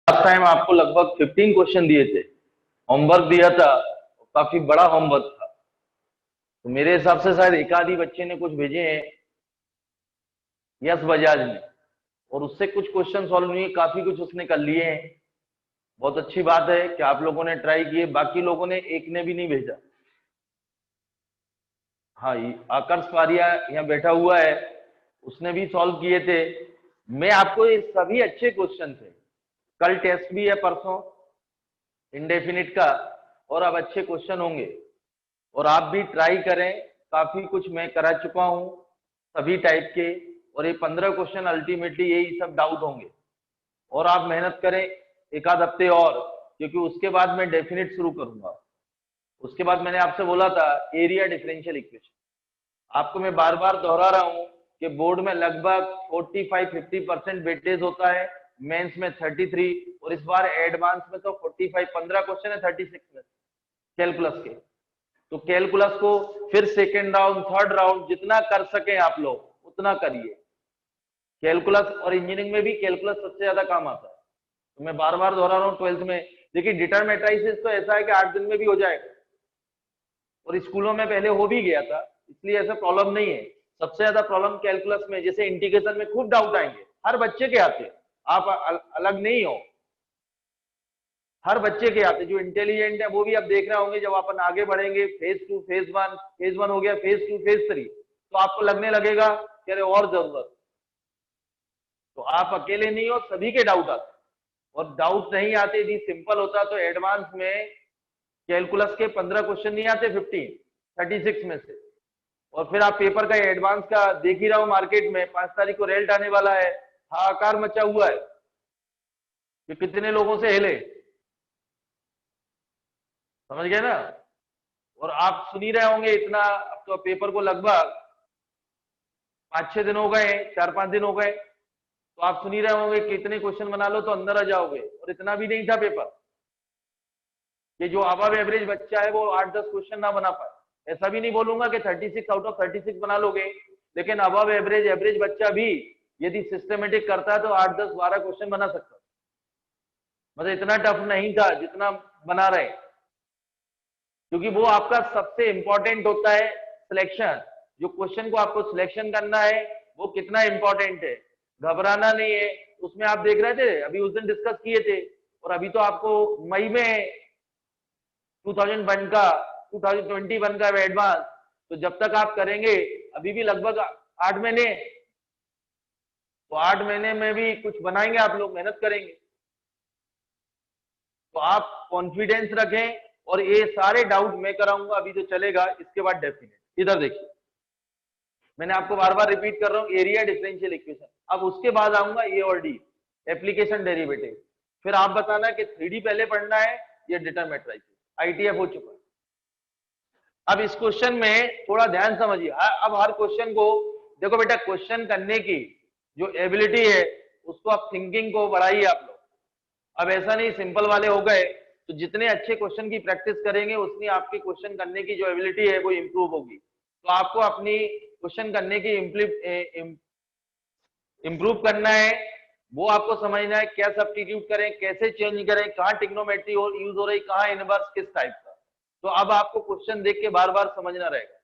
Last time आपको लगभग 15 question दिए थे, होमवर्क दिया था, काफी बड़ा होमवर्क था। तो मेरे हिसाब से शायद एक आधी बच्चे ने कुछ भेजे हैं, यस बजाज ने, और उससे कुछ क्वेश्चन सॉल्व नहीं, काफी कुछ उसने कर लिए हैं। बहुत अच्छी बात है कि आप लोगों ने ट्राई किए, बाकी लोगों ने एक ने भी नहीं भेजा। हाँ, आकर्ष पारिया यहाँ बैठा हुआ है, उसने भी सॉल्व किए थे। मैं आपको ये सभी अच्छे क्वेश्चन थे, कल टेस्ट भी है परसों इंडेफिनिट का, और अब अच्छे क्वेश्चन होंगे और आप भी ट्राई करें। काफी कुछ मैं करा चुका हूं सभी टाइप के, और ये 15 क्वेश्चन अल्टीमेटली यही सब डाउट होंगे। और आप मेहनत करें एक आध हफ्ते और, क्योंकि उसके बाद मैं डेफिनेट शुरू करूंगा। उसके बाद मैंने आपसे बोला था एरिया डिफरेंशियल इक्वेशन। आपको मैं बार बार दोहरा रहा हूं कि बोर्ड में लगभग 45-50% वेटेज होता है, मेंस में 33, और इस बार एडवांस में तो 45, 15 क्वेश्चन है 36 में कैलकुलस के। तो कैलकुलस को फिर सेकेंड राउंड थर्ड राउंड जितना कर सके आप लोग उतना करिए। कैलकुलस और इंजीनियरिंग में भी कैलकुलस सबसे ज्यादा काम आता है। तो मैं बार बार दोहरा रहा हूँ 12th में। देखिए डिटरमेट्राइसिस तो ऐसा है कि 8 दिन में भी हो जाएगा, और स्कूलों में पहले हो भी गया था, इसलिए ऐसा प्रॉब्लम नहीं है। सबसे ज्यादा प्रॉब्लम कैलकुलस में, जैसे इंटीग्रेशन में खूब डाउट आएंगे, हर बच्चे के आते, आप अलग नहीं हो, हर बच्चे के आते। जो इंटेलिजेंट है वो भी अब देख रहे होंगे, जब अपन आगे बढ़ेंगे फेज 2 फेज वन हो गया, फेज 2 फेज 3, तो आपको लगने लगेगा कि अरे और जरूरत। तो आप अकेले नहीं हो, सभी के डाउट आते, और डाउट नहीं आते यदि सिंपल होता तो एडवांस में कैलकुलस के 15 क्वेश्चन नहीं आते 36 में से। और फिर आप पेपर का एडवांस का देख ही रहा हूं, मार्केट में 5 तारीख को रेल्ट आने वाला है, हाहाकार मचा हुआ है कि कितने लोगों से हिले, समझ गए ना। और आप सुन ही रहे होंगे इतना, अब तो पेपर को लगभग 5-6 दिन हो गए, 4-5 दिन हो गए, तो आप सुन ही रहे होंगे कितने क्वेश्चन बना लो तो अंदर आ जाओगे। और इतना भी नहीं था पेपर कि जो अबव एवरेज बच्चा है वो 8-10 क्वेश्चन ना बना पाए। ऐसा भी नहीं बोलूंगा कि 36 आउट ऑफ 36 बना लोगे, लेकिन अबव एवरेज बच्चा भी यदि सिस्टमेटिक करता है तो 8-10-12 क्वेश्चन बना सकता है। मतलब इतना टफ नहीं था जितना बना रहे, क्योंकि वो आपका सबसे इंपॉर्टेंट होता है सिलेक्शन। जो क्वेश्चन को आपको सिलेक्शन करना है वो कितना इंपॉर्टेंट है, घबराना नहीं है। उसमें आप देख रहे थे, अभी उस दिन डिस्कस किए थे, और अभी तो आपको मई में 2001 का 2021 का एडवांस, तो जब तक आप करेंगे अभी भी लगभग 8 महीने, तो 8 महीने में भी कुछ बनाएंगे आप लोग, मेहनत करेंगे। तो आप कॉन्फिडेंस रखें, और ये सारे डाउट मैं कराऊंगा अभी जो चलेगा, इसके बाद डेफिनेट। इधर देखिए, मैंने आपको बार बार रिपीट कर रहा हूं, एरिया डिफरेंशियल इक्वेशन। अब उसके बाद आऊंगा ए और डी, एप्लीकेशन डेरिवेटिव। फिर आप बताना कि 3D पहले पढ़ना है या डिटरमेट्राइसिस, आईटीएफ हो चुका है। अब इस क्वेश्चन में थोड़ा ध्यान समझिए। अब हर क्वेश्चन को देखो बेटा, क्वेश्चन करने की जो एबिलिटी है उसको आप थिंकिंग को बढ़ाइए आप लोग। अब ऐसा नहीं सिंपल वाले हो गए, तो जितने अच्छे क्वेश्चन की प्रैक्टिस करेंगे उतनी आपकी क्वेश्चन करने की जो एबिलिटी है वो इंप्रूव होगी। तो आपको अपनी क्वेश्चन करने की इंप्रूव करना है, वो आपको समझना है। क्या सब्स्टिट्यूट करें, कैसे चेंज करें, कहाँ ट्रिग्नोमेट्री यूज हो रही, कहाँ इनवर्स, किस टाइप का। तो अब आपको क्वेश्चन देख के बार बार समझना रहेगा,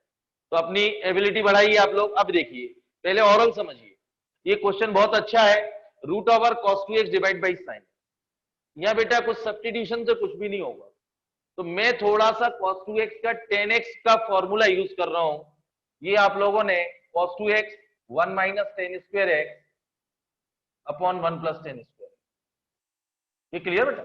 तो अपनी एबिलिटी बढ़ाइए आप लोग। अब देखिए, पहले ओरल समझिए। ये क्वेश्चन बहुत अच्छा है, root over cos 2x divide by sine. यहाँ बेटा कुछ सब्स्टिट्यूशन से कुछ भी नहीं होगा, तो मैं थोड़ा सा cos 2x का 10x का फॉर्मूला यूज कर रहा हूं। ये आप लोगों ने cos 2x 1 minus ten square x upon 1 plus ten square, ये क्लियर बेटा।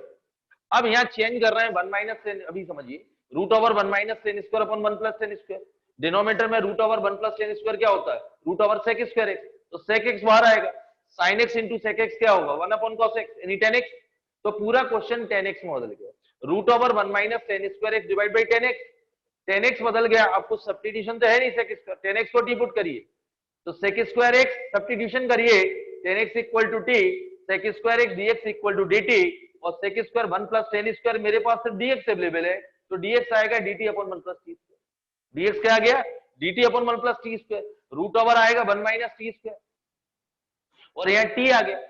अब यहाँ चेंज कर रहे हैं 1 माइनस टेन, अभी समझिए, root over 1 minus ten square upon 1 plus ten square. Denominator में root over 1 plus ten square क्या होता है, root over sec square x, तो सेक एक्स बाहर आएगा, sine x into sec x क्या होगा, 1 अपॉन कॉस एक्स यानी 10x। तो पूरा क्वेश्चन 10x में बदल गया, root over 1 minus ten square x divide by 10x, 10x बदल गया। आपको सब्स्टिट्यूशन तो है नहीं सेक स्क्वायर, 10x को टी पुट करिए, तो सेक स्क्वायर एक्स सब्स्टिट्यूशन करिए, 10x equal to t, sec square x dx equal to dt, और sec square 1 plus ten square मेरे पास सिर्फ dx अवेलेबल है, तो dx आएगा dt upon 1 plus t square. dx क्या आ गया, dt upon 1 plus t square, root over आएगा 1 माइनस टी स्क्वायर, और यहाँ t आ गया,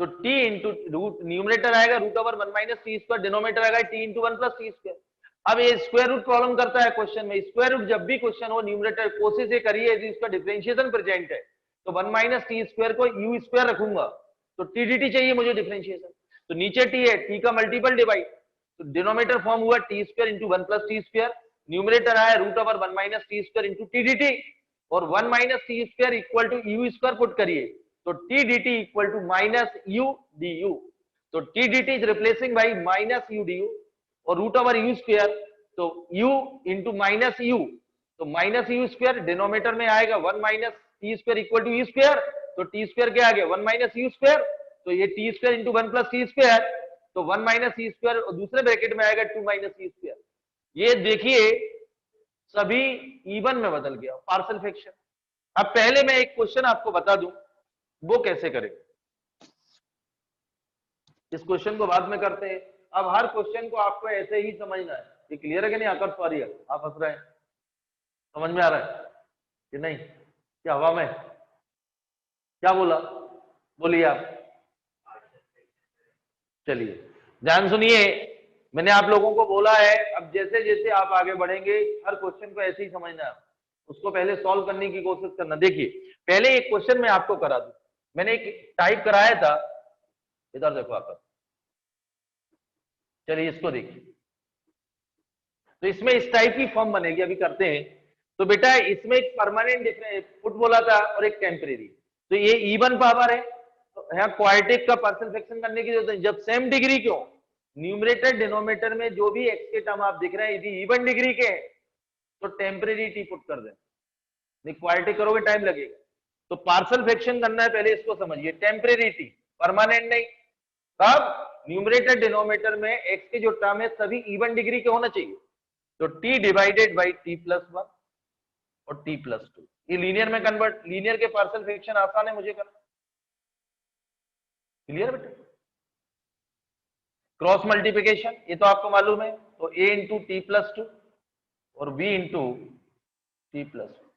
तो टी इंटू रूट, न्यूमरेटर आएगा root over 1 minus t square, denominator आएगा t into 1 plus t square. अब ये स्क्वायर रूट प्रॉब्लम करता है क्वेश्चन में। स्क्वायर रूट जब भी क्वेश्चन हो, न्यूमरेटर कोशिश ये करिए यदि उसका डिफरेंशिएशन प्रेजेंट है तो 1 माइनस टी स्क्वायर को यू स्क्वायर रखूंगा, तो टी डी टी चाहिए मुझे डिफरेंशिएशन। तो नीचे टी है, टी का मल्टीपल डिवाइड, तो डिनोमिनेटर फॉर्म हुआ t square into 1 plus t square, numerator आया root over 1 minus t square into t d t, और 1 minus t square equal to u square put करिए, तो t d t equal to minus u d u. तो t d t is replacing by minus u d u, और root over u square, तो u into minus you, तो minus u square denominator में आएगा 1 minus t square equal to u square, तो t square क्या आ गया 1 minus u square, तो ये t square into 1 plus t square, तो 1 माइनस सी स्क्वायर और दूसरे ब्रैकेट में आएगा 2 माइनस सी स्क्वायर। ये देखिए सभी इवन में बदल गया, पार्शियल फ्रैक्शन। अब पहले मैं एक क्वेश्चन आपको बता दूं वो कैसे करें, इस क्वेश्चन को बाद में करते हैं। अब हर क्वेश्चन को आपको ऐसे ही समझना है। ये क्लियर है कि नहीं आकर? सॉरी आप हंस रहे हैं, समझ में आ रहा है कि नहीं? क्या हवा में क्या बोला, बोलिए आप। चलिए ध्यान सुनिए, मैंने आप लोगों को बोला है अब जैसे जैसे आप आगे बढ़ेंगे हर क्वेश्चन को ऐसे ही समझना है, उसको पहले सॉल्व करने की कोशिश करना। देखिए पहले एक क्वेश्चन मैं आपको करा दूं, मैंने एक टाइप कराया था, इधर देखो आकर, चलिए इसको देखिए। तो इसमें इस टाइप की फॉर्म बनेगी, अभी करते हैं। तो बेटा इसमें एक परमानेंट पुट बोला था और एक टेम्परेरी, तो ये इवन पावर है, तो यहाँ क्वाड्रेटिक का पार्शियल फ्रैक्शन करने की जरूरत है। जब सेम डिग्री क्यों, न्यूमरेटर डिनोमिनेटर में जो भी एक्स के टर्म आप दिख रहे हैं यदि इवन डिग्री के हैं तो टेम्परेरी टी पुट कर दें, नहीं क्वाड्रेटिक करोगे टाइम लगेगा। तो पार्शियल फ्रैक्शन करना है, पहले इसको समझिए, टेम्परेरी टी, परमानेंट नहीं। कब न्यूमरेटर डिनोमिनेटर में एक्स के जो टर्म है सभी इवन डिग्री के होना चाहिए, तो t divided by t plus 1 और t प्लस 2, ये लीनियर में कन्वर्ट, लीनियर के पार्शियल फ्रैक्शन आसान है मुझे करना। क्लियर बेटा? क्रॉस मल्टीप्लिकेशन ये तो आपको मालूम है, तो a इंटू टी प्लस 2 और b इंटू टी प्लस 2,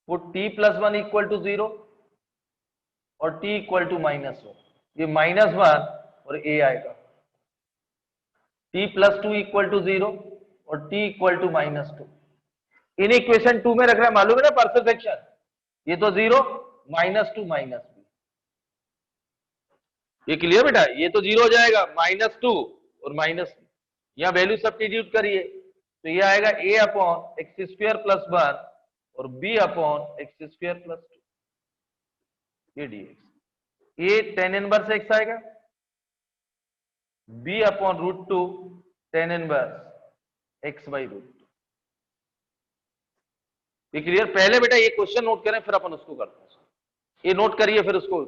वो t प्लस 1 इक्वल टू 0 और t इक्वल टू माइनस 1, ये माइनस 1 और a आएगा, t प्लस 2 इक्वल टू 0 और t equal to minus 2। In equation 2 में रख रहा है, मालूम है ना पार्शियल फ्रैक्शन, ये तो 0 माइनस 2 माइनस बी, ये क्लियर बेटा? ये तो 0 हो जाएगा, माइनस 2 और माइनस, यहां वैल्यू सब्स्टिट्यूट करिए, तो ये आएगा a upon x square plus 1 और b upon x square plus 2, ये dx, ये tan इनवर्स x आएगा, b upon root 2 tan inverse x by root 2। ये क्लियर? पहले बेटा ये क्वेश्चन नोट करें फिर अपन उसको करते हैं, ये नोट करिए फिर उसको।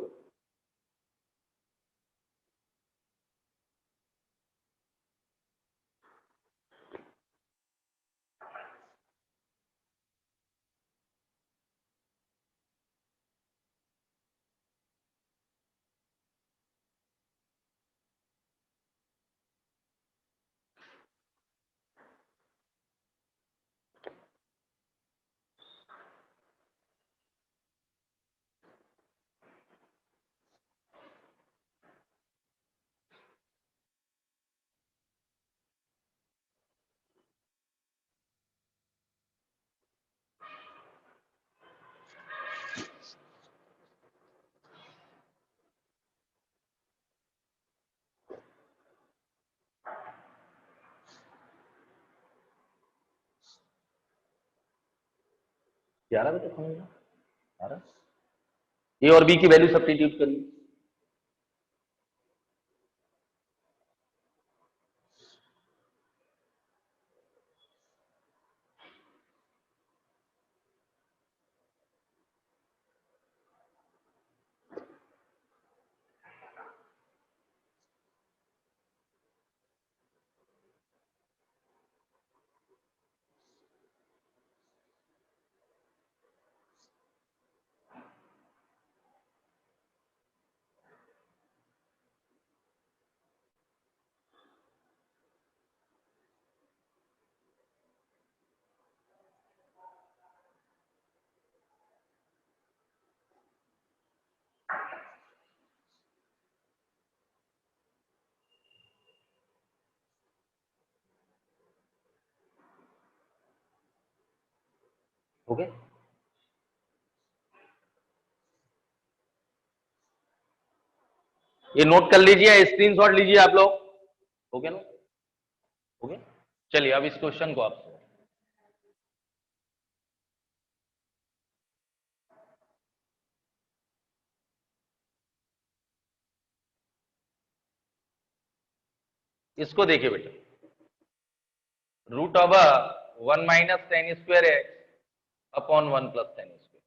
11 बजे तक होगा, 12, ए और बी की वैल्यू सब्स्टिट्यूट करिए, ओके, ये नोट कर लीजिए, स्क्रीनशॉट लीजिए आप लोग। ओके ना, ओके, चलिए अब इस क्वेश्चन को आप इसको देखिए बेटा, root over 1 minus ten square x upon 1 plus ten square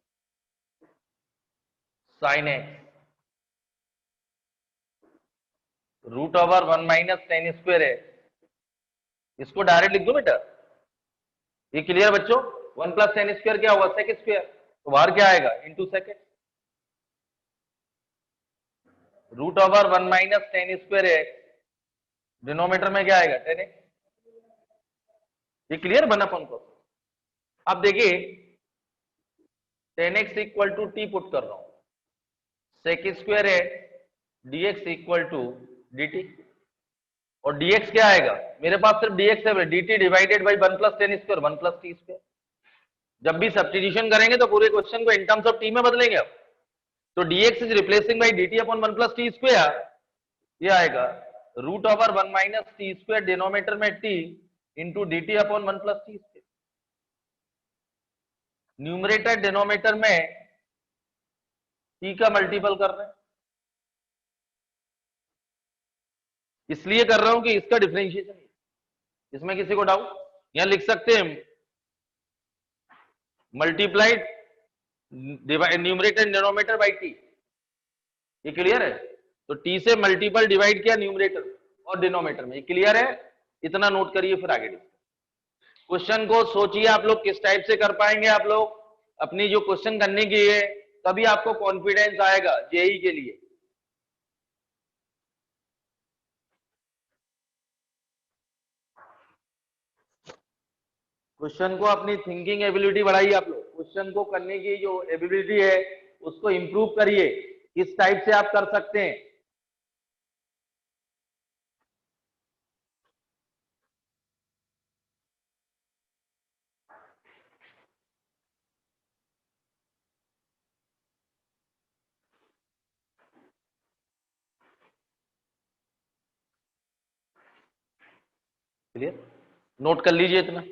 sine x, root over 1 minus ten square x, इसको डायरेक्ट लिख दो बेटा। ये क्लियर बच्चों? 1 प्लस टेन स्क्वायर क्या होगा? सेक स्क्वायर, तो बाहर क्या आएगा? Into second. Root over 1 minus ten square x, denominator में क्या आएगा? Ten x. ये क्लियर बना अपन को? अब देखिए, tan x equal to t put कर रहा हूं, sec square x dx equal to dt, और dx क्या आएगा? मेरे पास सिर्फ dx है, dt divided by 1 plus ten square 1 plus t square. जब भी सब्स्टिट्यूशन करेंगे तो पूरे क्वेश्चन को इन टर्म्स ऑफ टी में बदलेंगे अब। तो dx is replacing by dt upon 1 plus t square, ये आएगा root over 1 minus t square denominator में t into dt upon 1 plus t square. Numerator denominator में t का मल्टीपल कर रहे हैं, इसलिए कर रहा हूं कि इसका डिफरेंशिएशन, इसमें किसी को डाउट? यहां लिख सकते हैं multiplied numerator denominator by T, ये क्लियर है? तो टी से मल्टीपल डिवाइड किया न्यूमरेटर और डिनोमीटर में, ये क्लियर है? इतना नोट करिए, फिर आगे क्वेश्चन को सोचिए आप लोग किस टाइप से कर पाएंगे आप लोग अपनी जो क्वेश्चन करने की है, तभी आपको कॉन्फिडेंस आएगा जेई के लिए। क्वेश्चन को अपनी थिंकिंग एबिलिटी बढ़ाइए आप लोग, क्वेश्चन को करने की जो एबिलिटी है उसको इंप्रूव करिए, किस टाइप से आप कर सकते हैं। क्लियर? नोट कर लीजिए इतना।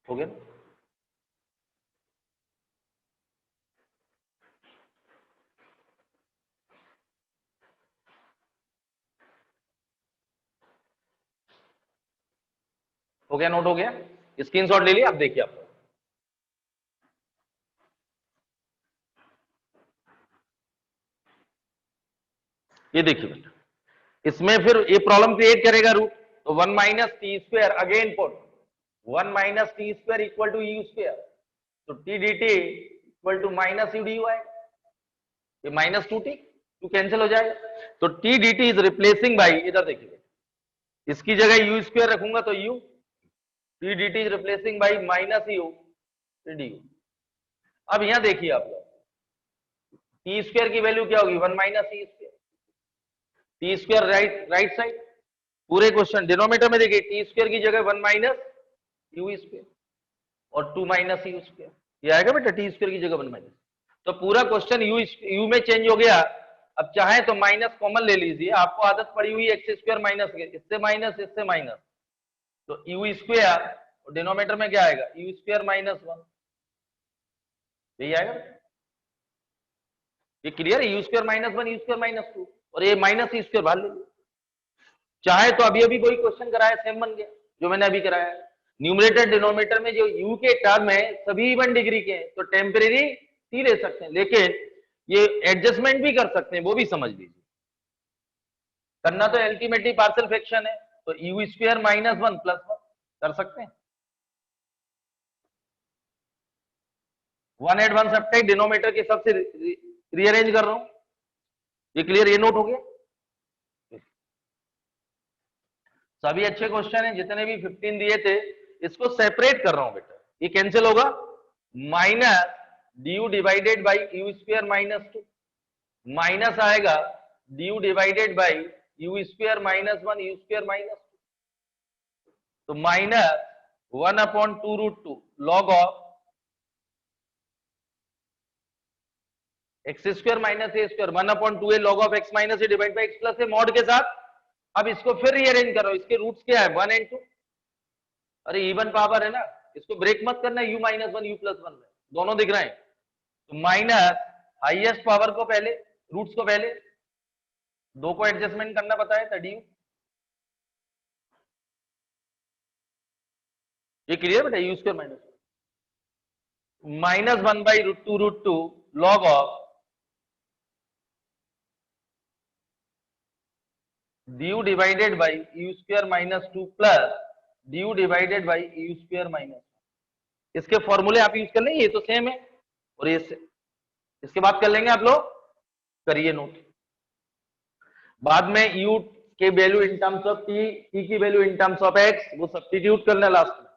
हो गया? हो गया? नोट हो गया? स्क्रीनशॉट ले लिया? आप देखिए, आप ये देखिए बेटा, इसमें फिर ये प्रॉब्लम क्रिएट करेगा रूट, तो 1 minus t square again put 1 minus t square equal to u square, तो t d t equal to minus u d u आएगा, ये minus two t, two cancel हो जाएगा, तो t d t is replacing by, इधर देखिए इसकी जगह यू स्क्वायर रखूंगा तो u, t d t is replacing by minus u d u. अब यहां देखिए आप लोग, टी स्क्वायर की वैल्यू क्या होगी? 1 minus e square, t square right side, पूरे क्वेश्चन डिनोमीटर में देखिए टी स्क्वायर की जगह 1 माइनस यू स्क्वायर और 2 माइनस यू स्क्वायर, ये आएगा बेटा टी स्क्वायर की जगह 1 माइनस, तो पूरा क्वेश्चन यू में चेंज हो गया। अब चाहे तो माइनस कॉमन ले लीजिए, आपको आदत पड़ी हुई एक्स स्क्वायर माइनस, इससे माइनस इससे माइनस, तो यू स्क्वायर और डिनोमीटर में क्या आएगा? यू स्क्वायर माइनस 1, यही आएगा। ये क्लियर है? You square minus 1 u square minus 2 और ये माइनस ई स्क्वायर बाहर ले लीजिए। चाहे तो अभी वही क्वेश्चन कराया, सेम बन गया जो मैंने अभी कराया। न्यूमरेटर डिनोमीटर में जो u के टर्म है सभी 1 डिग्री के हैं, तो टेम्परेरी टी ले सकते हैं, लेकिन ये एडजस्टमेंट भी कर सकते हैं, वो भी समझ लीजिए। करना तो अल्टीमेटली पार्शियल फ्रैक्शन है, तो यू स्क्वायर माइनस 1 प्लस 1 कर सकते हैं। 1 एट 1 सब्ट्रैक्ट, डिनोमिनेटर के सबसे रीअरेंज कर रहा हूं। ये क्लियर, ये नोट हो गया। सभी अच्छे क्वेश्चन हैं, जितने भी 15 दिए थे इसको सेपरेट कर रहा हूं बेटा। ये कैंसिल होगा, minus d divided by u square minus 2, minus आएगा d divided by u square minus 1 u square minus 2, तो minus 1/2 √2 log of x square minus a square 1/2 log of x minus a divide by x plus a mod के साथ। अब इसको फिर rearrange करो, इसके roots क्या है 1 and 2। अरे इवन पावर है ना, इसको ब्रेक मत करना, u माइनस 1 u प्लस 1 में दोनों दिख रहे हैं, तो माइनस हाईएस्ट पावर को पहले, रूट्स को पहले, दो को एडजस्टमेंट करना बताया था डी। ये क्लियर बेटा, you square minus 1/√2 log of du divided by u square minus 2 plus du divided by u square minus. इसके फॉर्मूले आप यूज कर लेंगे, ये तो सेम है, और ये इसके बाद कर लेंगे आप लोग, करिए नोट। बाद में u के value in terms of t की value in terms of x, वो सब्स्टिट्यूट करना लास्ट में।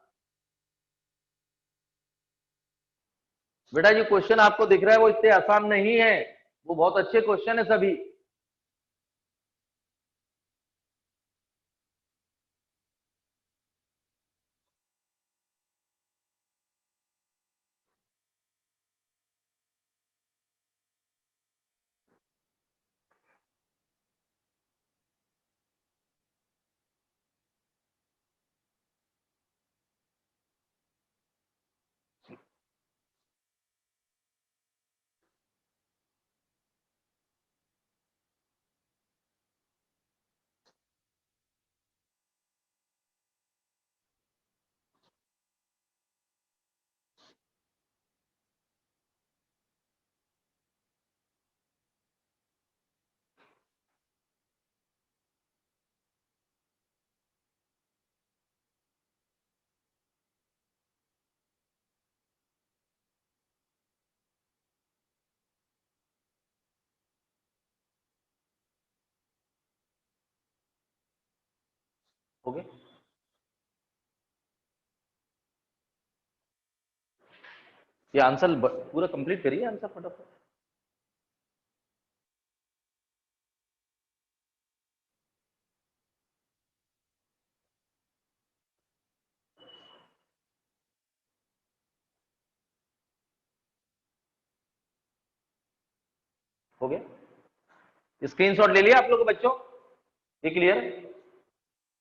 बेटा जो क्वेश्चन आपको दिख रहा है वो इतने आसान नहीं है, वो बहुत अच्छे क्वेश्चन है सभी। हो गए, ये आंसर पूरा कंप्लीट करिए, आंसर फटाफट। हो गया, स्क्रीनशॉट ले लिया आप लोगों बच्चों, ये क्लियर।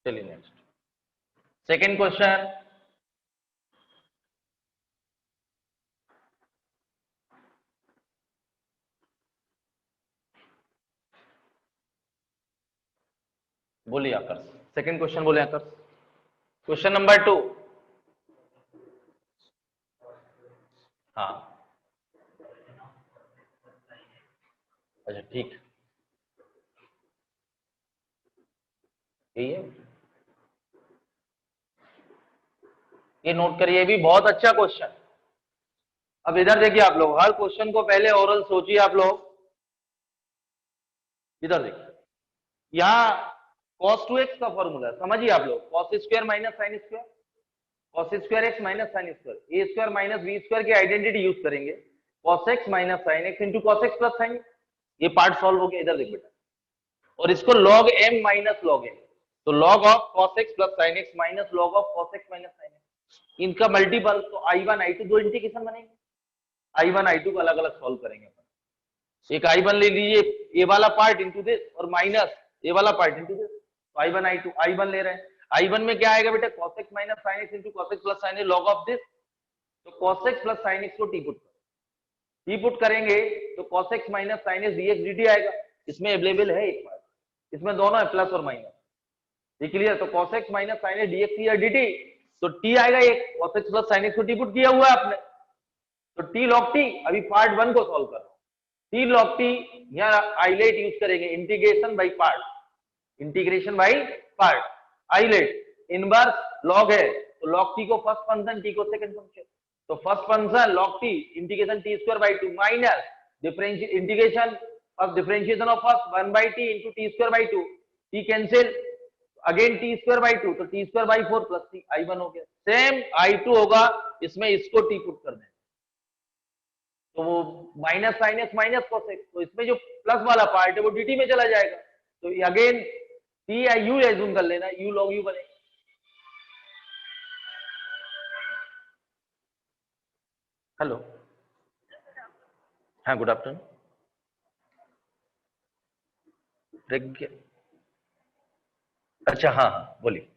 चलिए नेक्स्ट, सेकंड क्वेश्चन। बोलिए आकर, सेकंड क्वेश्चन बोले आकर, क्वेश्चन नंबर 2। हाँ अच्छा ठीक, यही है, ये नोट करिए, ये भी बहुत अच्छा क्वेश्चन। अब इधर देखिए आप लोग, हर क्वेश्चन को पहले ओरल सोचिए आप लोग। इधर देखिए, यहाँ cos 2x का फॉर्मूला समझिए आप लोग, cos square minus sine square, cos square x minus sine square, a square minus b square की आइडेंटिटी यूज करेंगे, cos x minus sine x into cos x plus sine. ये part solve हो गया, इधर देख बेटा, और इसको log m minus log m, तो log of cos x plus sin x minus log of cos x minus sin x, इनका मल्टीपल, तो i1 i2 दो इंटीग्रेशन बनेंगे, i1 i2 को अलग अलग सॉल्व करेंगे अपन। एक i1 ले लीजिए, ये वाला पार्ट इंटू दिस, और माइनस ये वाला पार्ट इंटू दिस, तो i1 i2, i1 ले रहे हैं, i1 में क्या आएगा बेटा, cos x minus sin x into cos x plus sin x log of this, तो cos x plus sin x को टी पुट करेंगे, तो cos x minus sin x dx dt आएगा। इसमें अवेलेबल है एक पार्ट, इसमें दोनों है प्लस और माइनस, ये क्लियर। तो cos x minus sin x dx या dt, तो t आएगा एक, cos x plus sin x को टी पुट किया हुआ है आपने, तो t log t। अभी पार्ट 1 को सॉल्व करो, t log t, यहाँ आइलेट यूज करेंगे, integration by part, integration by part. ILATE inverse log है तो लॉग टी को फर्स्ट फंक्शन, टी को सेकंड फंक्शन। तो first function log t integration t square by 2 minus differential integration of differentiation of first 1 by T into T square by 2, T cancel again T square by 2, तो t square by 4 plus T I1 हो गया। Same I2 होगा, इसमें इसको T put कर दें तो वो minus sine x minus cos x, तो इसमें जो प्लस वाला पार्ट है वो dt में चला जाएगा। तो अगेन टी या यू एज्यूम कर लेना, यू लॉग यू बनेगा। हेलो, हाँ गुड आफ्टरनून। अच्छा हाँ हाँ बोलिए।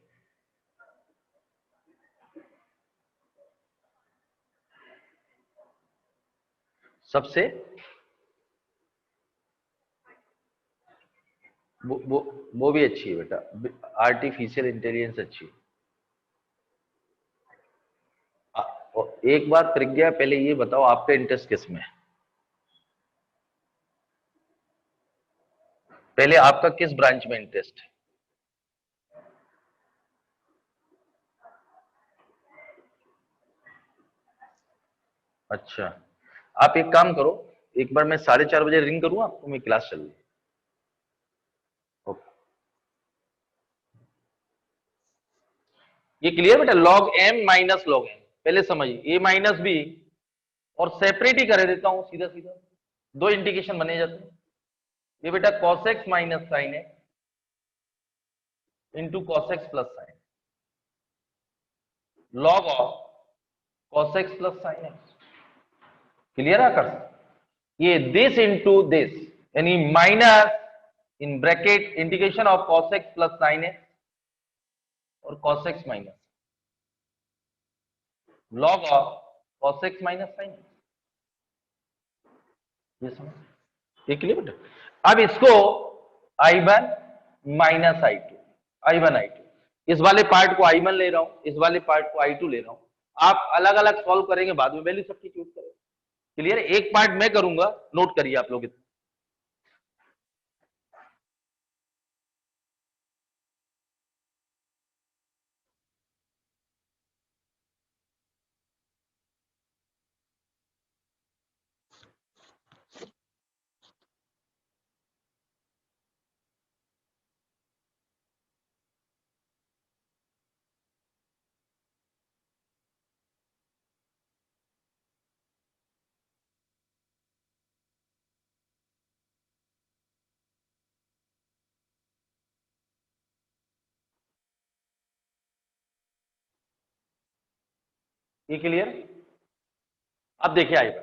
सबसे वो भी अच्छी है बेटा, आर्टिफिशियल इंटेलिजेंस अच्छी है। एक बार प्रज्ञा पहले ये बताओ आपका इंटरेस्ट किस में है? पहले आपका किस ब्रांच में इंटरेस्ट है? अच्छा, आप एक काम करो, एक बार मैं 4:30 बजे रिंग करूँ आपको, मैं क्लास चल रही। ये क्लियर बेटा, log m minus log m पहले समझिए, ए माइनस बी और सेपरेट ही कर देता हूं सीधा सीधा, दो इंटीग्रेशन बने जाते हैं। ये बेटा cos x minus sine x into cos x plus sign, log of cos x plus sine x. Clear है कर? ये दिस इंटू दिस यानी minus in bracket integration of cos x plus sine x और cos x minus log of cos x minus sine x. ये समझ, ये clear बेटा। अब इसको I1 माइनस I2 इस वाले पार्ट को I1 ले रहा हूं, इस वाले पार्ट को I2 ले रहा हूं। आप अलग अलग सॉल्व करेंगे बाद में, वैल्यू सब्स्टिट्यूट करेंगे। क्लियर है? एक पार्ट मैं करूंगा, नोट करिए आप लोग। ये क्लियर? अब देखिए आएगा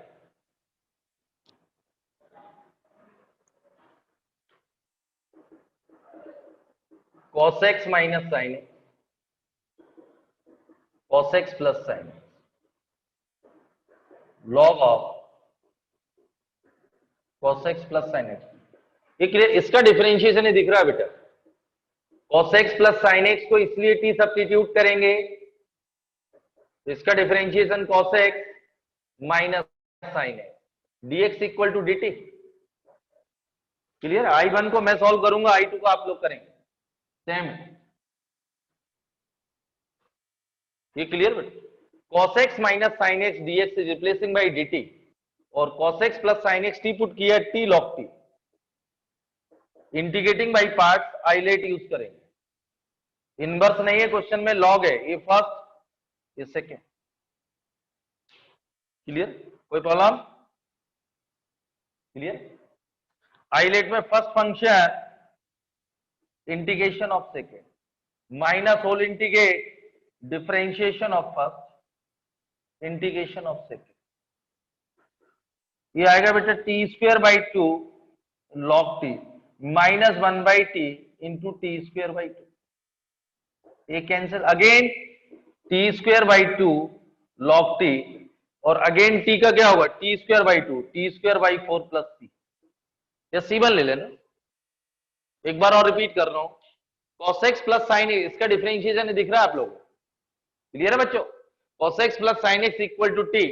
cos x minus sine x, cos x plus sine x, log of cos x plus sine x. ये क्लियर? इसका डिफरेंशिएशन ही दिख रहा है बेटा, cos x plus sine x को इसलिए t सब्स्टिट्यूट करेंगे, इसका differentiation cos x minus sine x dx equal to dt। Clear? I1 को मैं सॉल्व करूंगा, I2 को आप लोग करेंगे सेम। ये क्लियर बेटा? cos x minus sine x dx is replacing by dt और cos x plus sine x t put किया t log t। Integrating by parts ILATE use करेंगे, इनवर्स नहीं है क्वेश्चन में, लॉग है, ये फर्स्ट ये सेकेंड। क्लियर? कोई प्रॉब्लम? क्लियर? आइलेट में first function integration of second minus whole integrate differentiation of first integration of second. ये आएगा बेटा t square by 2 log T minus 1 by T into T square by 2। ये cancel, again T square by 2 log T और again t का क्या होगा T square by 2 T square by 4 plus T. या C1 ले लेना, एक बार और रिपीट कर रहा हूं, cos x plus sine x, इसका डिफरेंशिएशन दिख रहा है आप लोगों को? क्लियर है बच्चों? cos x plus sine x equal to t,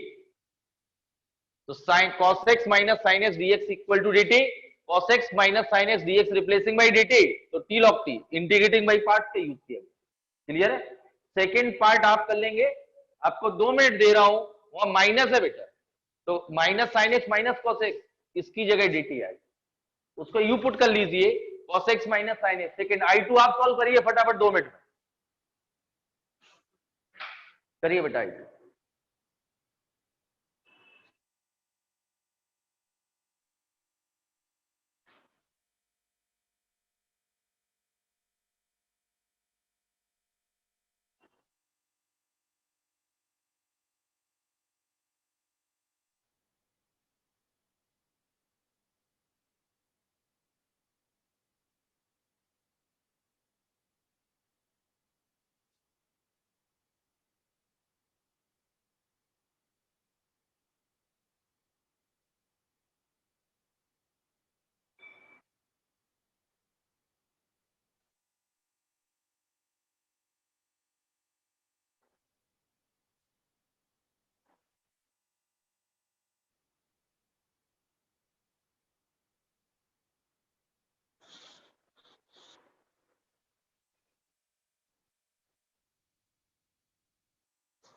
तो sine cos x minus sine x dx equal to dt cos x minus sine x dx replacing by dt, तो t log t integrating by part से use किया। Clear है? Second part आप कर लेंगे, आपको 2 minute दे रहा हूं, वहां माइनस है बेटा, तो minus sine x minus cos x, इसकी जगह dt आएगी, उसको यू पुट कर लीजिए, cos x minus sine x. Second I2 आप सॉल्व करिए फटाफट 2 मिनट में, करिए बेटा I2।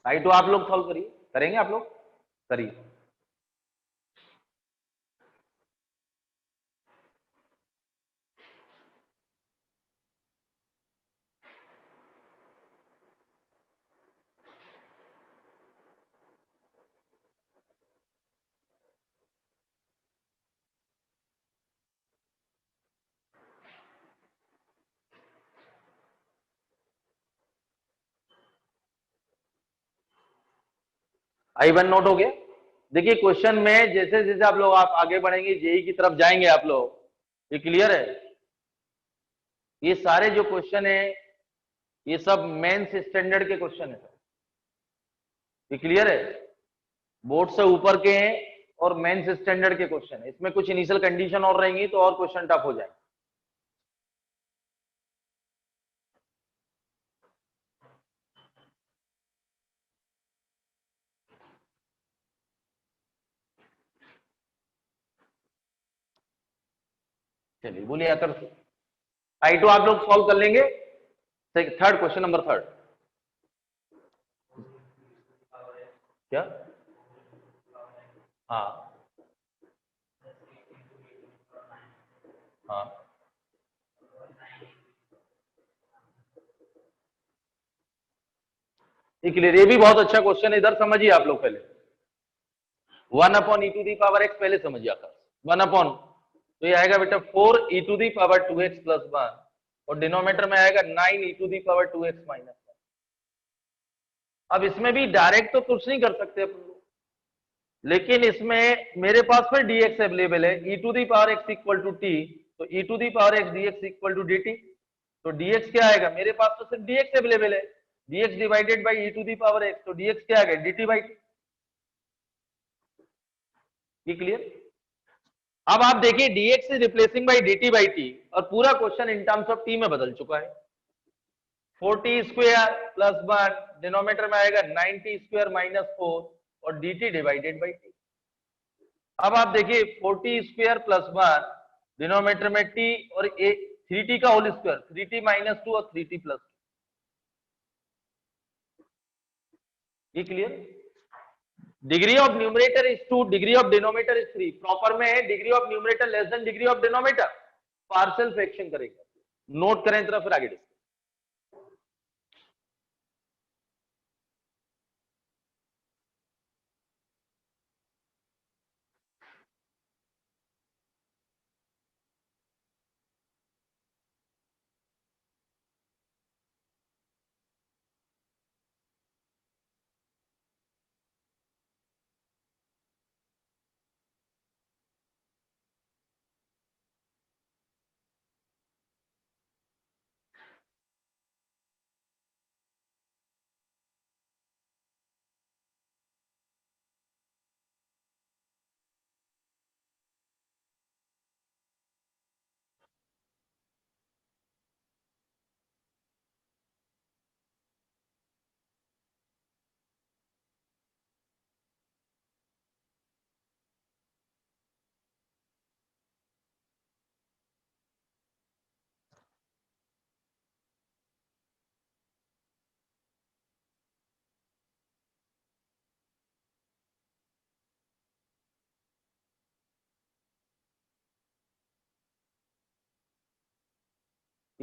I2 आप लोग सॉल्व करिए, करेंगे आप लोग, करिए। I1 नोट हो गया। देखिए क्वेश्चन में जैसे जैसे आप लोग आप आगे बढ़ेंगे, जेई की तरफ जाएंगे आप लोग, ये क्लियर है? ये सारे जो क्वेश्चन है ये सब मेंस स्टैंडर्ड के क्वेश्चन है, ये क्लियर है? बोर्ड से ऊपर के हैं और मेंस स्टैंडर्ड के क्वेश्चन है, इसमें कुछ इनिशियल कंडीशन और रहेंगी तो और क्वेश्चन टफ हो जाएंगे। चलिए बोलिए आकर, I2 आप लोग सॉल्व कर लेंगे। थर्ड क्वेश्चन नंबर थर्ड, क्या? हाँ हाँ, ये क्लियर, ये भी बहुत अच्छा क्वेश्चन है, इधर समझिए आप लोग पहले। 1/e⁴x पहले समझिए आकर, 1 तो ये आएगा बेटा 4e⁴ प्लस 1 और डिनोमीटर में आएगा 9e⁴ माइनस 1। अब इसमें भी डायरेक्ट तो कुछ नहीं कर सकते अपन लोग, लेकिन इसमें मेरे पास फिर dx अवेलेबल है, e⁴x इक्वल टू टी, तो e⁴x dx equal to dt, तो dx क्या आएगा, मेरे पास तो सिर्फ dx अवेलेबल है, dx डिवाइडेड बाई e⁴x, तो dx क्या आएगा, dt बाई टी। ये क्लियर? अब आप देखिए dx is replacing by dt by T, और पूरा question in terms of t में बदल चुका है। 4t² प्लस 1 डिनोमीटर में आएगा 9t² माइनस 4 और dt डिवाइडेड बाई टी। अब आप देखिए 4t² प्लस 1 डिनोमीटर में t और 3t का होल स्क्वायर, 3t माइनस 2 और 3t प्लस 2। ये clear? Degree of numerator is 2, degree of denominator is 3, proper में है degree of numerator less than degree of denominator, partial fraction करेंगे। Note करें तरफ, फिर आगे डिस्कस।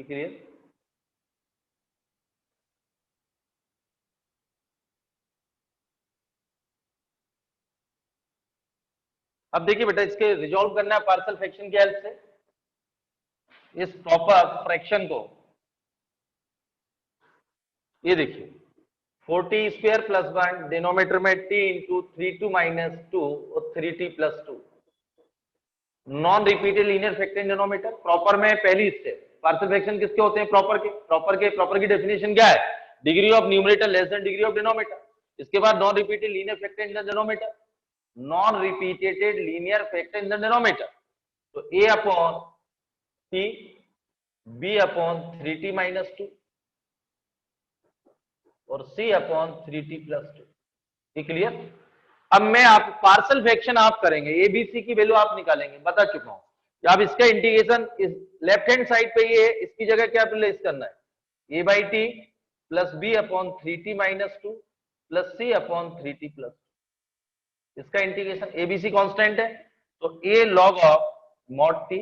क्लियर? अब देखिए बेटा, इसके रिजॉल्व करना है पार्शियल फ्रैक्शन की हेल्प से इस प्रॉपर फ्रैक्शन को। ये देखिए 4t स्क्वायर प्लस 1 डिनोमिनेटर में t इंटू 3t माइनस 2 और 3t plus 2 non repeated linear factor in denominator. Proper में पहली स्टेप, पार्शियल फ्रैक्शन किसके होते हैं? प्रॉपर की डेफिनेशन क्या है? Degree of numerator less than degree of denominator. इसके बाद non repeated linear factor in the denominator, non repeated linear factor in the denominator. तो a upon t b upon 3t minus 2 और c upon 3t plus 2। Clear? अब मैं आप partial fraction आप करेंगे, ABC की वैल्यू आप निकालेंगे, बता चुका हूं। अब इसका इंटीग्रेशन इस लेफ्ट हैंड साइड पे ये है, इसकी जगह क्या प्लेस करना है? A by t plus b upon 3t minus 2 plus c upon 3t plus. इसका इंटीग्रेशन, एबीसी कांस्टेंट है, तो a log of mod t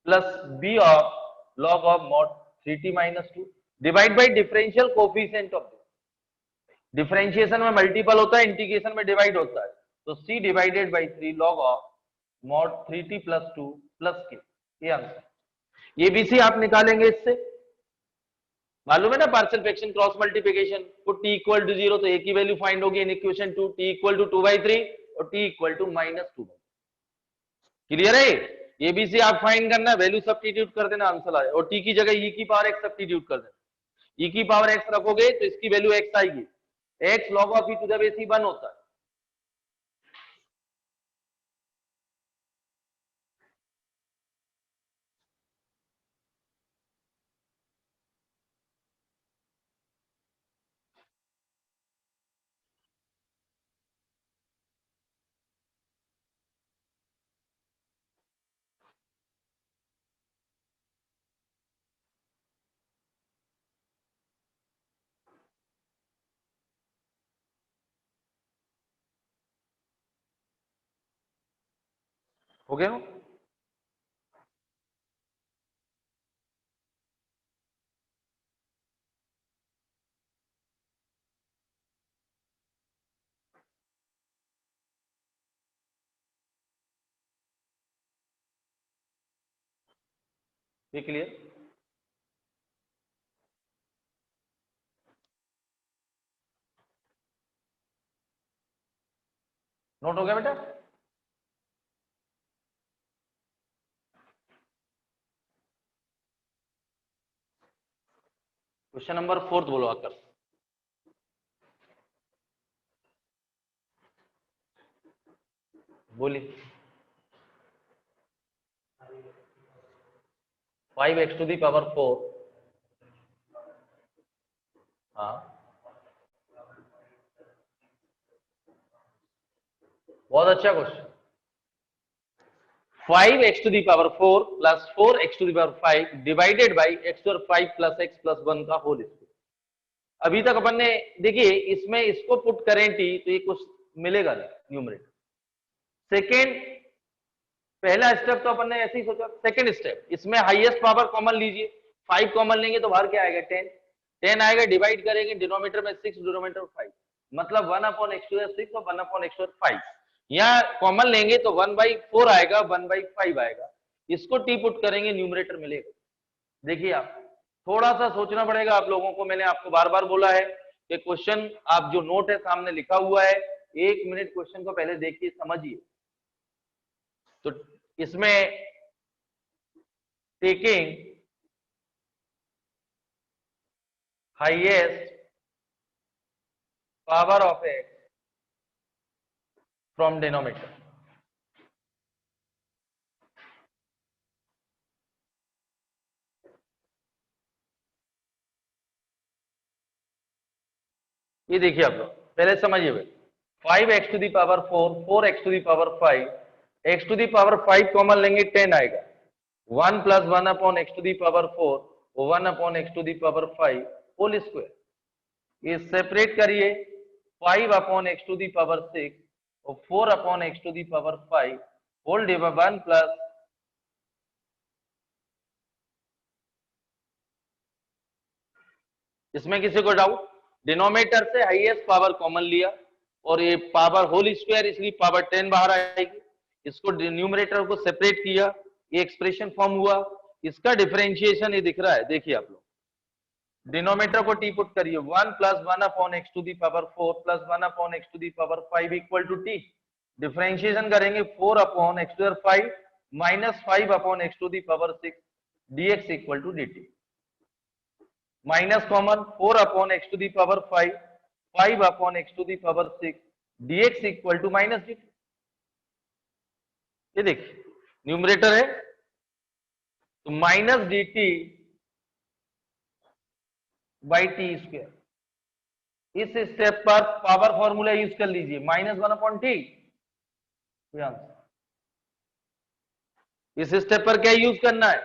plus b of log of mod 3t minus 2 divide by differential coefficient of differentiation में multiple होता है, integration में divide होता है, तो c divided by 3 log of mod 3t plus 2 plus k। ये answer, ये भी सी आप निकालेंगे इससे। मालूम है ना पार्शियल फ्रैक्शन क्रॉस मल्टीप्लिकेशन को t इक्वल टू 0, तो a की वैल्यू फाइंड होगी in equation 2, t equal to 2/3 और t इक्वल टू -2। क्लियर है? ये भी सी आप फाइंड करना है, वैल्यू सब्स्टिट्यूट कर देना, आंसर आए, और t की जगह e की पावर x सब्स्टिट्यूट कर देना। e की पावर x रखोगे तो इसकी वैल्यू x आएगी, x log of e to the base 1 होता है। हो गया? ये क्लियर? नोट हो गया बेटा? क्वेश्चन नंबर 4 बोलो आकर। बोलिए। 5x to the power 4। हाँ, बहुत अच्छा question. 5x to the power 4 plus 4x to the power 5 divided by x और 5 प्लस x प्लस 1 का होल स्क्वायर। अभी तक अपन ने देखिए, इसमें इसको पुट करें t तो ये कुछ मिलेगा नहीं न्यूमरेटर। सेकेंड, पहला स्टेप तो अपन ने ऐसे ही सोचा। सेकेंड स्टेप, इसमें हाईएस्ट पावर कॉमन लीजिए, 5 कॉमन लेंगे तो बाहर क्या आएगा? 10 आएगा, डिवाइड करेंगे डिनोमिनेटर में 6, डिनोमिनेटर 5, मतलब 1 अपॉन x टू 6 और 1 अपॉन x टू 5। यहाँ कॉमन लेंगे तो 1/4 आएगा, 1/5 आएगा। इसको टी पुट करेंगे, न्यूमरेटर मिलेगा। देखिए आप थोड़ा सा सोचना पड़ेगा आप लोगों को। मैंने आपको बार बार बोला है कि क्वेश्चन आप जो नोट है सामने लिखा हुआ है, 1 मिनट क्वेश्चन को पहले देखिए, समझिए। तो इसमें taking highest power of x from denominator, ये देखिए आप लोग पहले समझिए भाई। 5x to the power 4, 4x to the power 5, x to the power 5 common लेंगे 10 आएगा, 1 plus 1 upon x to the power 4 और 1 upon x to the power 5 whole square. ये सेपरेट करिए, 5 upon x to the power 6 और 4 upon x to the power 5 whole divide 1 plus इसमें किसी को doubt? Denominator से हाईएस्ट पावर कॉमन लिया और ये पावर होल स्क्वायर, इसलिए पावर 10 बाहर आएगी। इसको न्यूमरेटर को सेपरेट किया, ये एक्सप्रेशन फॉर्म हुआ। इसका डिफरेंशिएशन ये दिख रहा है, देखिए आप लोग। डिनोमिनेटर को टी पुट करिए, 1 plus 1 upon x to the power 4 plus 1 upon x to the power 5 equal to t. Differentiation करेंगे 4 upon x to the power 5 minus 5 upon x to the power 6 dx equal to dt। Minus common 4 upon x to the power 5 5 upon x to the power 6 dx equal to minus dt। ये देखिए numerator है तो minus dt by t square. इस step पर power formula use कर लीजिए, minus 1 upon T. इस step पर क्या यूज करना है?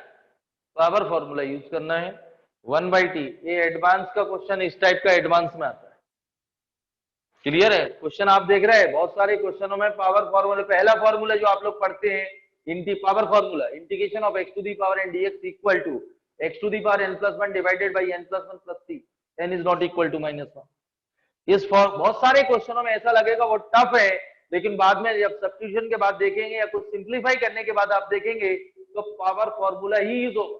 पावर फॉर्मूला यूज करना है, 1 बाई टी। ये एडवांस का क्वेश्चन इस टाइप का एडवांस में आता है। क्लियर है? क्वेश्चन आप देख रहे हैं बहुत सारे क्वेश्चनों में पावर फॉर्मूला, पहला फॉर्मूला जो आप लोग पढ़ते हैं power formula, integration of x to the power n dx equal to x to the power n plus 1 divided by n plus 1 plus c, n is not equal to minus 1। इस बहुत सारे क्वेश्चनों में ऐसा लगेगा वो टफ है, लेकिन बाद में जब सब्स्टिट्यूशन के बाद देखेंगे या कुछ सिंप्लीफाई करने के बाद आप देखेंगे तो पावर फॉर्मूला ही यूज होगा।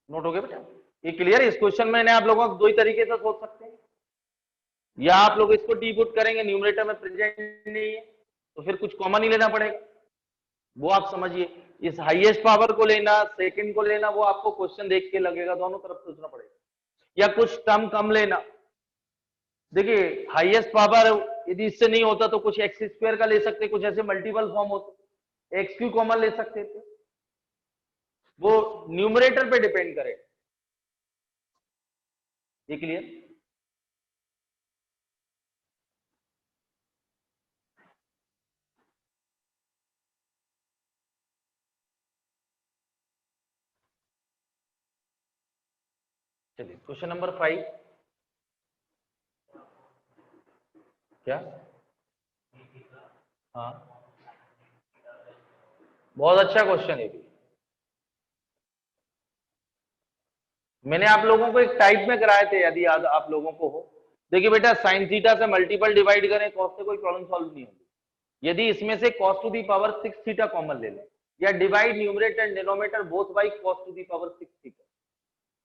नोट हो गया बेटा? ये क्लियर है? इस क्वेश्चन में आप लोगों को दो ही तरीके से सोच सकते हैं, या आप लोग इसको टी पुट करेंगे, न्यूमरेटर में प्रेजेंट नहीं है तो फिर कुछ कॉमन ही लेना पड़ेगा, वो आप समझिए। इस हाईएस्ट पावर को लेना, सेकंड को लेना, वो आपको क्वेश्चन देख के लगेगा, दोनों तरफ सोचना पड़ेगा, या कुछ टर्म कम लेना। देखिए हाईएस्ट पावर यदि इससे नहीं होता तो कुछ एक्स स्क्वायर का ले सकते, कुछ ऐसे मल्टीपल फॉर्म होते, एक्स क्यू कॉमन ले सकते थे, वो न्यूमरेटर पे डिपेंड करे। ये क्लियर? चलिए क्वेश्चन नंबर 5। क्या? हाँ बहुत अच्छा क्वेश्चन है। मैंने आप लोगों को एक टाइप में कराए थे, यदि याद आप लोगों को हो। देखिए बेटा साइन थीटा से मल्टीपल डिवाइड करें कॉस से कोई प्रॉब्लम सॉल्व नहीं होगी। यदि इसमें से cos to the power 6 theta common ले लें, या divide numerator and denominator both by cos to the power 6 theta.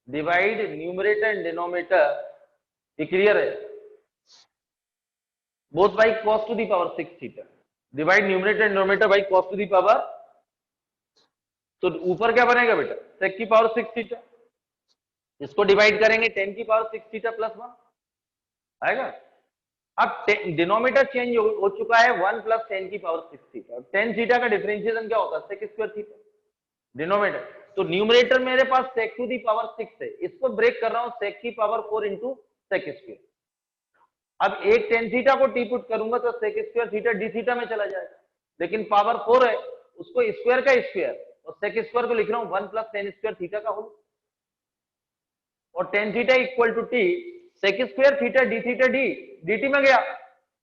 Divide numerator and denominator, ये क्लियर है? Both by cos to the power 6 theta. Divide numerator and denominator by cos to the power, तो ऊपर क्या बनेगा बेटा? sec की power 6 theta. इसको divide करेंगे 10 की पावर 6 थीटा प्लस 1 आएगा। अब डिनोमिनेटर चेंज हो चुका है 1 प्लस 10 की पावर 6 थीटा। 10 थीटा का डिफरेंशिएशन क्या होता है? Sec square theta. डिनोमिनेटर तो न्यूमरेटर मेरे पास सेक टू दी पावर 6 है, इसको ब्रेक कर रहा हूं सेक की पावर 4 इंटू सेक स्क्वायर। अब एक 10 थीटा को टी पुट करूंगा तो sec square theta d theta में चला जाएगा, लेकिन पावर 4 है उसको स्क्वायर का स्क्वायर, और सेक स्क्वायर को लिख रहा हूं 1 प्लस 10 स्क्वायर थीटा का होल, और 10 theta equal to t sec square theta d theta d dt में गया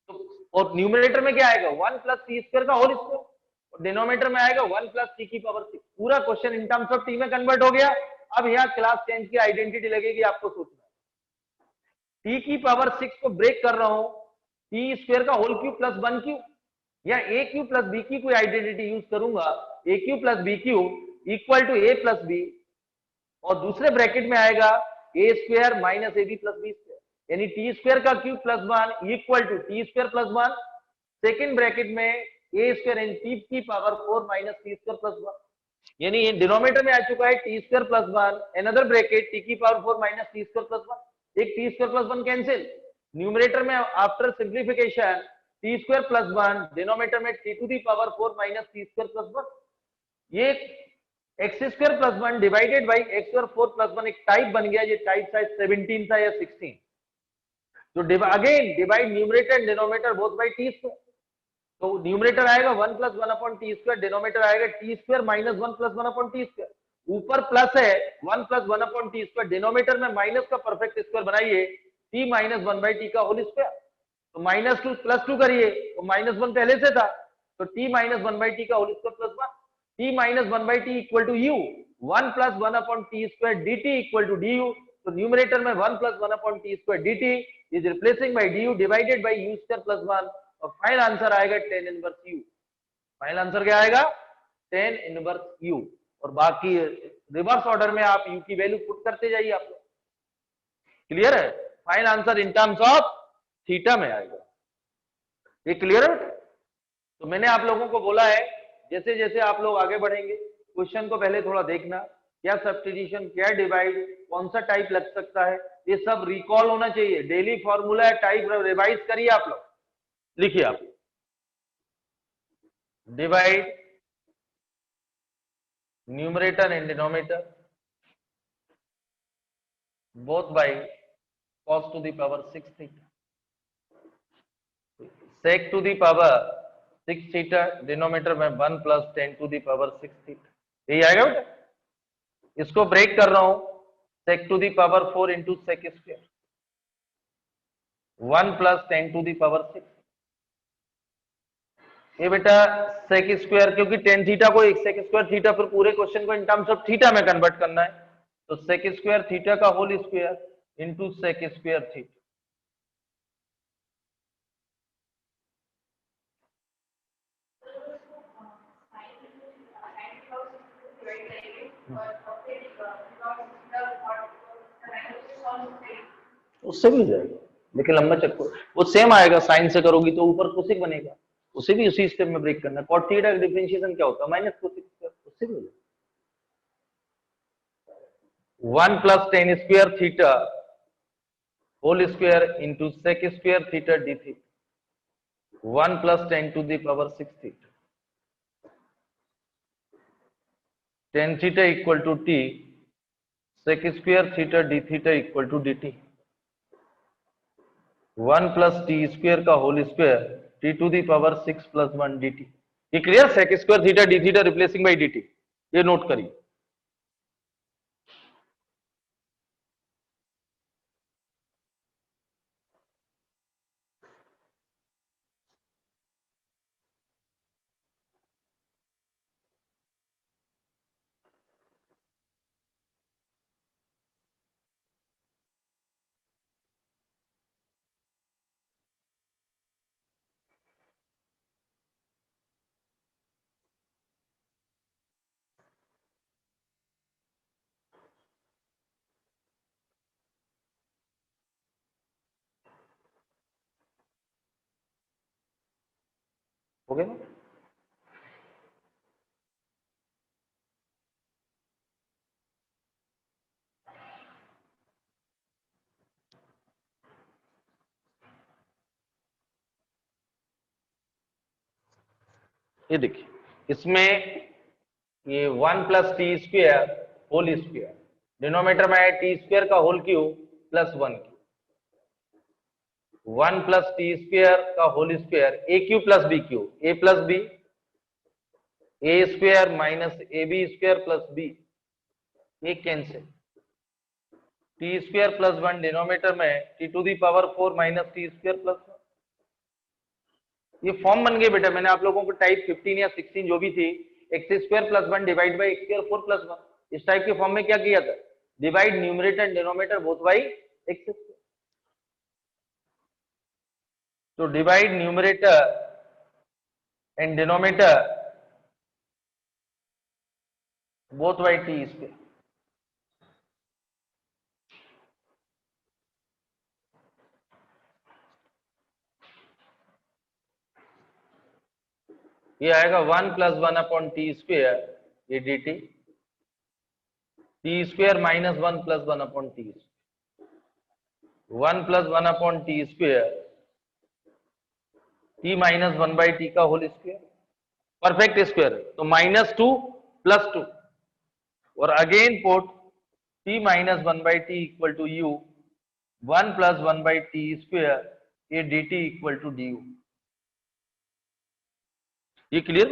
तो, और न्यूमरेटर में क्या आएगा? 1 प्लस टी स्क्वायर का होल स्क्वायर, और डिनोमिनेटर में आएगा 1 प्लस टी की पावर 6। पूरा question in terms of T में कन्वर्ट हो गया। अब यहाँ क्लास 10 की आइडेंटिटी लगेगी आपको सोचना। टी की पावर 6 को ब्रेक कर रहा हूं टी स्क्वायर का होल क्यूब प्लस 1 क्यूब, या ए क्यूब प्लस बी की कोई आइडेंटिटी यूज करूंगा, a cube plus b cube equal to a plus b, और दूसरे ब्रैकेट में आएगा a square minus a b plus b square, यानी टी स्क्वायर का cube plus 1 equal to t square plus 1, second bracket में a square in t की power 4 minus t square plus 1, यानी denominator में आ चुका है t square plus 1, another bracket t की power 4 minus t square plus 1, एक t square plus 1 cancel, numerator में after simplification t square plus 1, denominator में t to the power 4 minus t square plus 1, ये x square plus 1 divided by x square 4 plus 1 एक type बन गया, ये type शायद 17 था या 16, तो again divide numerator and denominator both by t square, तो न्यूमरेटर आएगा 1 plus 1 upon t square, denominator आएगा t square minus 1 plus 1 upon t square, ऊपर प्लस है 1 plus 1 upon t square, denominator में माइनस का परफेक्ट स्क्वायर बनाइए t minus 1 by t का whole square, तो माइनस 2 प्लस 2 करिए तो माइनस 1 पहले से था, तो टी माइनस 1 बाई टी का whole square plus 1, t minus 1 by t equal to u 1 plus 1 upon t square d t equal to d u, तो न्यूमरेटर में 1 plus 1 upon t square d t is replacing by d u divided by u square plus 1, और final answer आएगा tan inverse u, final answer क्या आएगा tan inverse u, और बाकी reverse order में आप u की वैल्यू पुट करते जाइए आप लोग, क्लियर है, final answer in terms of theta में आएगा, ये क्लियर है। तो मैंने आप लोगों को बोला है जैसे जैसे आप लोग आगे बढ़ेंगे क्वेश्चन को पहले थोड़ा देखना, क्या सब्स्टिट्यूशन, क्या डिवाइड, कौन सा टाइप लग सकता है, ये सब रिकॉल होना चाहिए, डेली फॉर्मूला टाइप रिवाइज करिए आप लोग, लिखिए आप divide numerator and denominator both by cos to the power 6 theta, sec to the power 6 theta, denominator में 1 plus 10 to the power 6 theta, यही आएगा बेटा, इसको ब्रेक कर रहा हूं, sec to the power 4 into sec square 1 plus 10 to the power 6, ये बेटा सेक स्क्वायर, क्योंकि टेन थीटा को एक सेक स्क्वायर थीटा, फिर पूरे क्वेश्चन को इन टर्म्स ऑफ थीटा में कन्वर्ट करना है, तो सेक स्क्वायर थीटा का whole square into sec square theta, उससे भी हो जाएगा, लेकिन लंबा चक्कर वो सेम आएगा, साइन से करोगी तो ऊपर कोसिक बनेगा, उसे भी उसी स्टेप में ब्रेक करना है, कॉट थीटा का डिफरेंशिएशन क्या होता है माइनस कोसिक स्क्वायर, उससे भी हो जाएगा 1 plus 10 square theta whole square into sec square theta d theta 1 plus 10 to the power 6 theta, tan theta equal to t sec square theta d theta equal to d t, 1 plus t square का whole square t to the power 6 plus 1 d t, ये clear, sec square theta d theta replacing by d t, ये note करिए। हो गया ना, ये देखिए इसमें ये 1 plus t square whole square, denominator में है टी स्क्वायर का whole cube plus 1 cube, 1 plus t square का whole square a cube plus b cube, a plus b, a square minus a b square plus b, ये cancel, t square plus 1 denominator में t to the power 4 minus t square plus 1, ये form बन गए बेटा, मैंने आप लोगों को टाइप 15 या 16 जो भी थी, x square plus 1 divide by x square 4 plus 1, इस टाइप के फॉर्म में क्या किया था, divide numerator and denominator both by x square, to divide numerator and denominator both by t square. ये आएगा 1 प्लस 1/t² ये dt, t² minus 1 plus 1/t, 1 plus 1/t², t minus 1/t का whole square, perfect square, तो -2 + 2 और again put t minus 1/t equal to u, 1 plus 1/t² ये dt इक्वल टू du। ये क्लियर?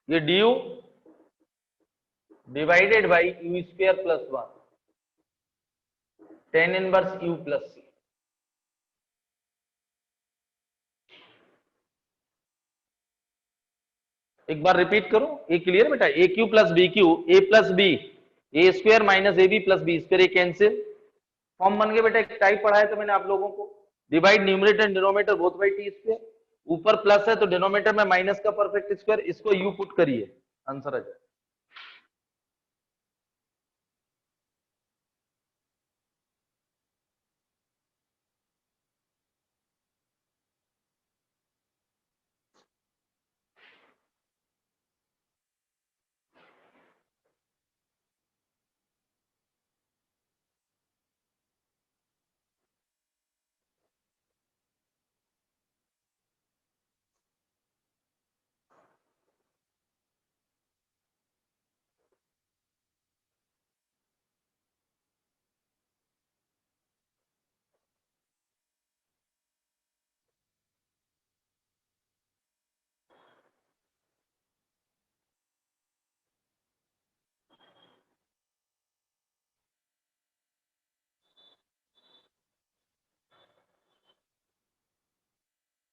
ये du divided by u² + 1 tan inverse u + c। एक बार रिपीट करो, ये क्लियर बेटा? A cube plus b cube, a plus b, a square minus a b plus b square, ये कैंसिल, फॉर्म बन गए बेटा। एक टाइप पढ़ाया था मैंने आप लोगों को, divide numerator and denominator both by t square, ऊपर प्लस है तो डिनोमिनेटर में माइनस का परफेक्ट स्क्वायर, इसको यू पुट करिए, आंसर आ जाए।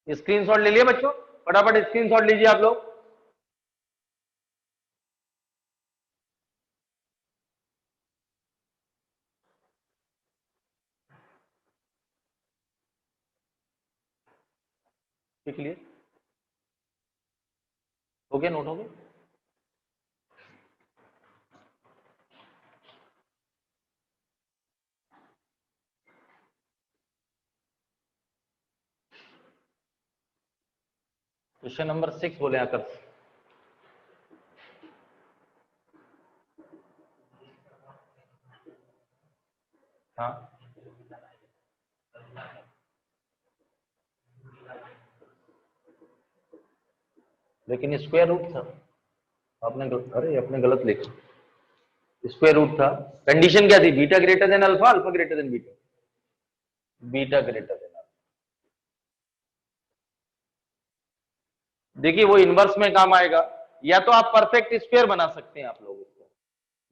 स्क्रीनशॉट ले लिया बच्चों? फटाफट स्क्रीनशॉट लीजिए आप लोग। क्लियर हो गया? नोट हो गया? क्वेश्चन नंबर 6 बोले आकर, हाँ लेकिन स्क्वायर रूट था, आपने अरे आपने गलत लिखा, स्क्वायर रूट था। कंडीशन क्या थी? Beta greater than alpha, alpha greater than beta, beta greater than alpha. देखिए वो इनवर्स में काम आएगा, या तो आप परफेक्ट स्क्वायर बना सकते हैं आप लोग इसको,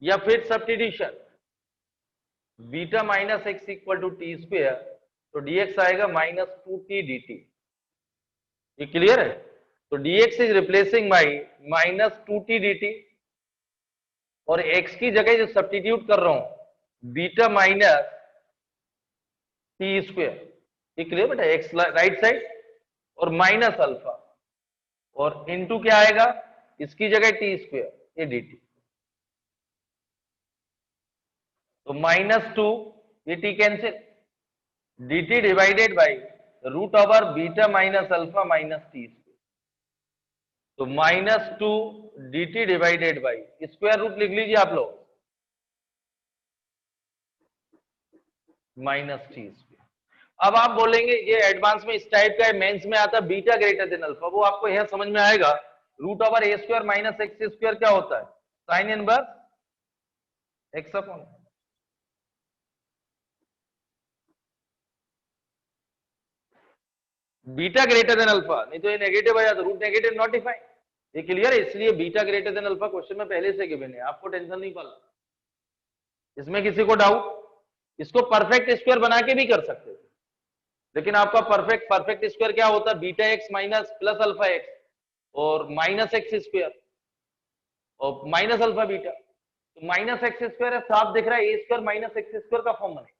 या फिर substitution beta minus x equal to t square, तो dx आएगा -2t dt। ये क्लियर है? तो dx is replacing by -2t dt, और x की जगह जो सब्स्टिट्यूट कर रहा हूं बीटा माइनस टी स्क्वायर। ये क्लियर बेटा? x राइट साइड और माइनस अल्फा, और इनटू क्या आएगा इसकी जगह टी स्क्वायर, ये dt, तो -2 ये t cancel, dt divided by root over beta minus alpha minus t square, तो -2 dt divided by square root लिख लीजिए आप लोग -t स्क्वायर। अब आप बोलेंगे ये एडवांस में इस टाइप का है, मेंस में आता है बीटा ग्रेटर देन अल्फा, वो आपको यह समझ में आएगा root over a square minus x square क्या होता है? Sign inverse x upon, beta greater than alpha, नहीं तो ये नेगेटिव आ जाता, रूट नेगेटिव नॉटिफाई। ये क्लियर है? इसलिए beta greater than alpha question में पहले से गिवन है, आपको टेंशन नहीं पालना इसमें। किसी को डाउट? इसको परफेक्ट स्क्वायर बना के भी कर सकते थे, लेकिन आपका परफेक्ट स्क्वायर क्या होता है? Beta x minus plus alpha x और माइनस एक्स स्क्वायर और माइनस अल्फा बीटा, तो माइनस एक्स स्क्वायर है, साफ दिख रहा है ए स्क्वायर माइनस एक्स स्क्वायर का फॉर्म बने।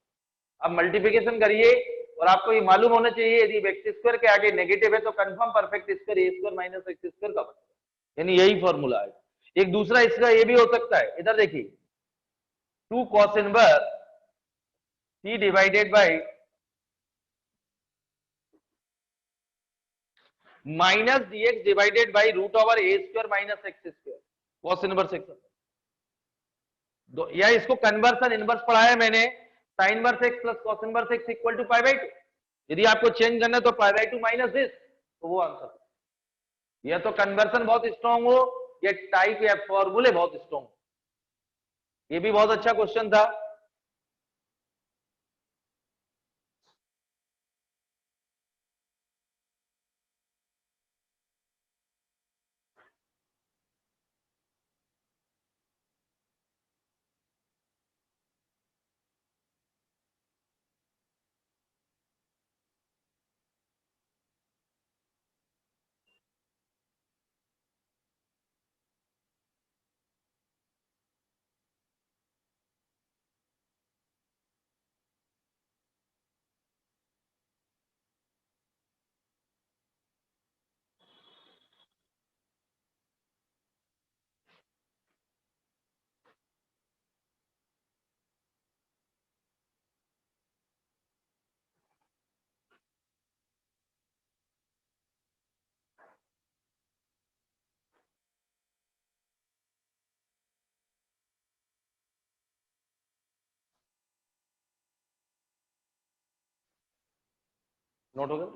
अब मल्टीप्लिकेशन करिए और आपको ये मालूम होना चाहिए यदि एक्स स्क्वायर के आगे नेगेटिव है तो confirm perfect square a square minus x square का बनता है, यानी यही फॉर्मूला है। एक दूसरा इसका ये भी हो सकता है, इधर देखिए 2 cos inverse c divided by minus dx divided by root over a square minus x square cos inverse x, या इसको कन्वर्सन इनवर्स पढ़ाया है मैंने, sine inverse x plus cos inverse x equal to pi by 2। यदि आपको change करना है तो पाई बाई 2 माइनस दिस, तो वो आंसर। या तो कन्वर्सन बहुत स्ट्रांग हो या टाइप या फॉर्मूले बहुत स्ट्रांग हो। ये भी बहुत अच्छा क्वेश्चन था। नोट हो गया?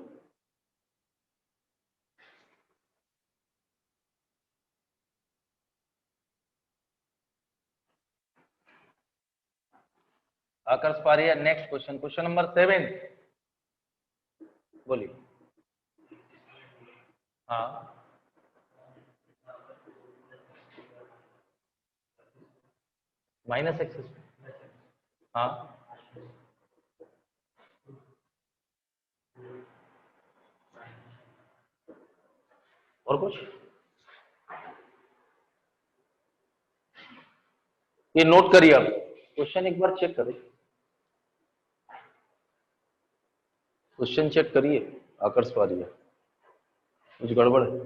Aakarsh Pariya, next question, question number 7, बोलिए। हाँ, माइनस एक्स, हाँ, और कुछ? ये नोट करिए आप, क्वेश्चन एक बार चेक करें, क्वेश्चन चेक करिए आकर्ष पारिया, कुछ गड़बड़ है?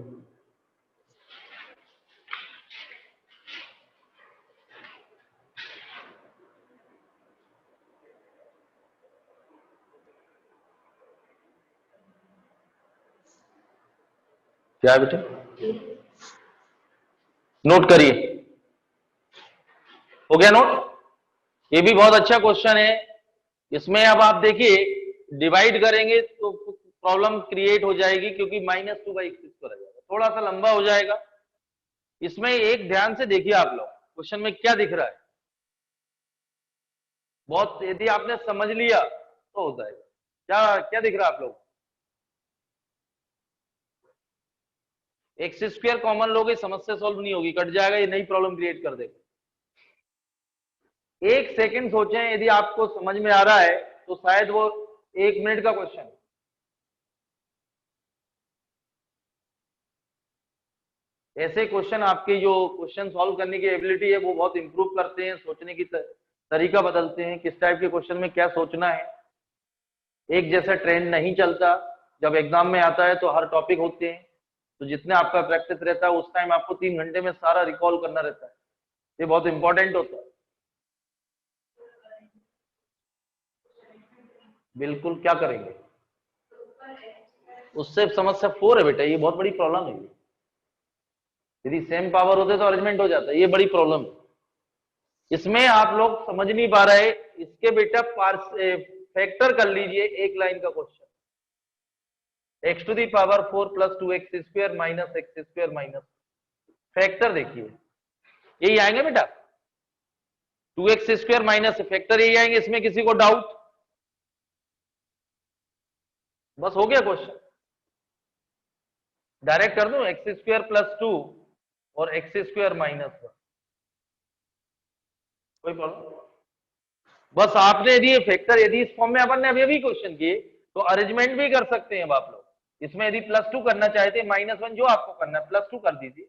क्या है बेटा? नोट करिए, हो गया नोट? ये भी बहुत अच्छा क्वेश्चन है। इसमें अब आप देखिए डिवाइड करेंगे तो प्रॉब्लम क्रिएट हो जाएगी, क्योंकि -2/x² आ जाएगा, थोड़ा सा लंबा हो जाएगा। इसमें एक ध्यान से देखिए आप लोग, क्वेश्चन में क्या दिख रहा है, बहुत यदि आपने समझ लिया तो हो जाएगा। क्या क्या दिख रहा है आप लोग? x² कॉमन लोगे, समस्या सॉल्व नहीं होगी, कट जाएगा, ये नई प्रॉब्लम क्रिएट कर देगा। एक सेकंड सोचें, यदि आपको समझ में आ रहा है तो शायद वो 1 मिनट का क्वेश्चन है। ऐसे क्वेश्चन आपकी जो क्वेश्चन सॉल्व करने की एबिलिटी है वो बहुत इंप्रूव करते हैं, सोचने की तरीका बदलते हैं, किस टाइप के क्वेश्चन में क्या सोचना है। एक जैसा ट्रेंड नहीं चलता, जब एग्जाम में आता है तो हर टॉपिक होते हैं, तो जितने आपका प्रैक्टिस रहता है उस टाइम आपको 3 घंटे में सारा रिकॉल करना रहता है, ये बहुत इंपॉर्टेंट होता है। बिल्कुल, क्या करेंगे उससे? समस्या 4 है बेटा, ये बहुत बड़ी प्रॉब्लम है। यदि सेम पावर होते तो अरेंजमेंट हो जाता है, ये बड़ी प्रॉब्लम है। इसमें आप लोग समझ नहीं पा रहे, इसके बेटा फैक्टर कर लीजिए एक लाइन का question, x⁴ + 2x² - x² factor देखिए, यही आएंगे बेटा, 2x² माइनस फैक्टर यही आएंगे, इसमें किसी को डाउट? बस हो गया क्वेश्चन, डायरेक्ट कर दूं x² + 2 और x² - 1, कोई प्रॉब्लम? बस आपने यदि ये फैक्टर, यदि इस फॉर्म में अपन ने अभी क्वेश्चन किए तो अरेंजमेंट भी कर सकते हैं अब आप लोग। इसमें यदि +2 करना चाहते हैं, -1 जो आपको करना है, +2 कर दीजिए।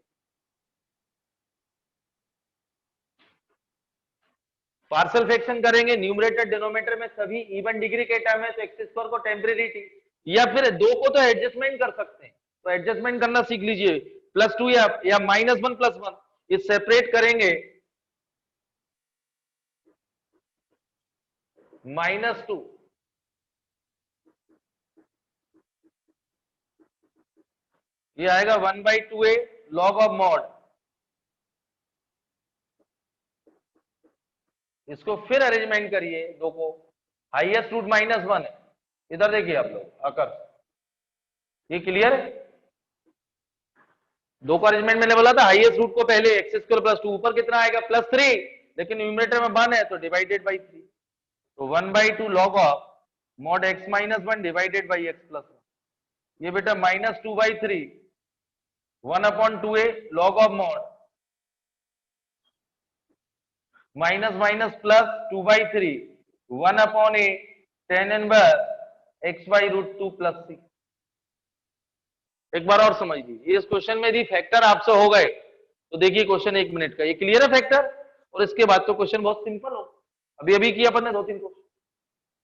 पार्शियल फ्रैक्शन करेंगे, न्यूमरेटर डिनोमिनेटर में सभी इवन डिग्री के टर्म है, तो एक्स स्क्वायर को टेम्परेरी थी, या फिर दो को तो एडजस्टमेंट कर सकते हैं, तो एडजस्टमेंट करना सीख लीजिए, +2 या -1 + 1, ये सेपरेट करेंगे, -2, ये आएगा 1/2a log ऑफ मॉड, इसको फिर अरेंजमेंट करिए, दो को, हाईएस्ट रूट -1 है, इधर देखिए आप लोग आकर, ये क्लियर है, दो का अरेंजमेंट मैंने बोला था, हाईएस्ट रूट को पहले x² + 2, ऊपर कितना आएगा +3, लेकिन न्यूमरेटर में 1 है तो डिवाइडेड बाई 3, तो 1/2 log of mod x - 1 divided by x + 1, ये बेटा -2/3 1/2a log of mod -- +2/3 1/a tan inverse x/√2 + c। एक बार और समझ लीजिए, इस क्वेश्चन में यदि फैक्टर आपसे हो गए तो देखिए क्वेश्चन 1 मिनट का, ये क्लियर है फैक्टर, और इसके बाद तो क्वेश्चन बहुत सिंपल हो, अभी अभी किया अपन ने 2-3 क्वेश्चन,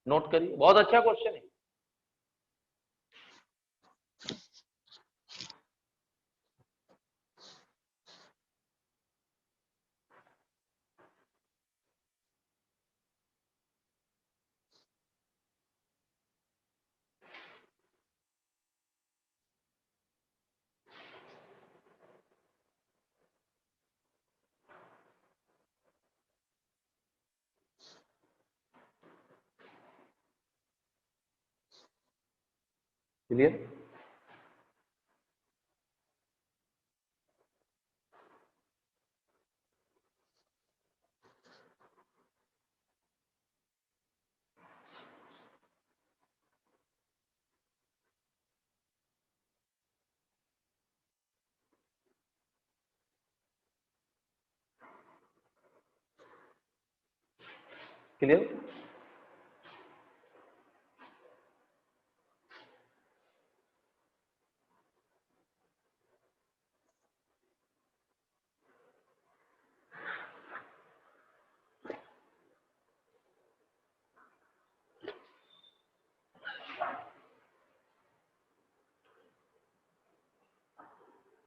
नोट करिए, बहुत अच्छा क्वेश्चन है। क्लियर, क्लियर,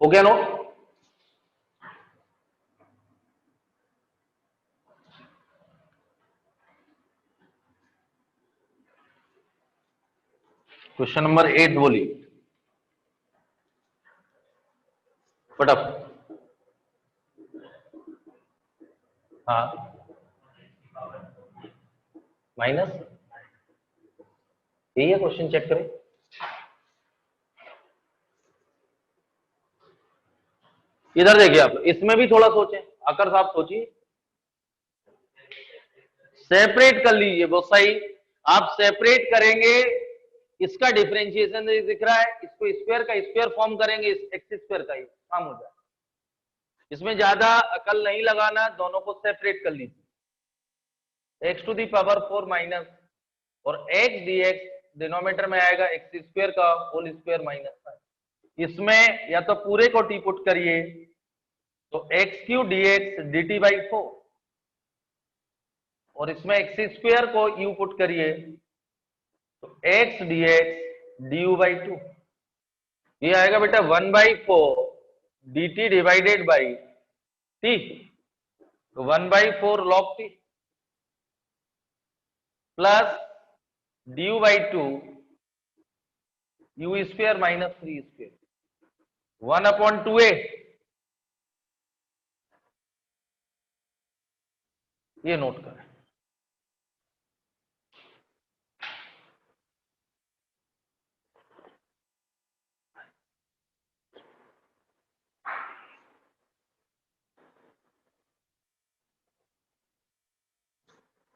हो गया नोट। क्वेश्चन नंबर 8 बोलिए फटाफट। हाँ, माइनस, यही है क्वेश्चन, चेक करें, इधर देखिए आप, इसमें भी थोड़ा सोचें, आकर साहब सोचिए, सेपरेट कर लीजिए, वो सही, आप सेपरेट करेंगे, इसका डिफरेंशिएशन दिख रहा है, इसको स्क्वायर का स्क्वायर फॉर्म करेंगे, एक्स स्क्वायर का ही काम हो जाए, इसमें ज्यादा अकल नहीं लगाना, दोनों को सेपरेट कर लीजिए, x⁴ माइनस और x dx डिनोमिनेटर में आएगा x² का होल स्क्वायर -5, इसमें या तो पूरे को टी पुट करिए, तो x³ dx dt/4, और इसमें x² को u पुट करिए, तो x dx du/2, ये आएगा बेटा 1/4 dt डिवाइडेड बाई t, तो 1/4 log t plus du/2 u² - 3² 1/2a, ये नोट करें।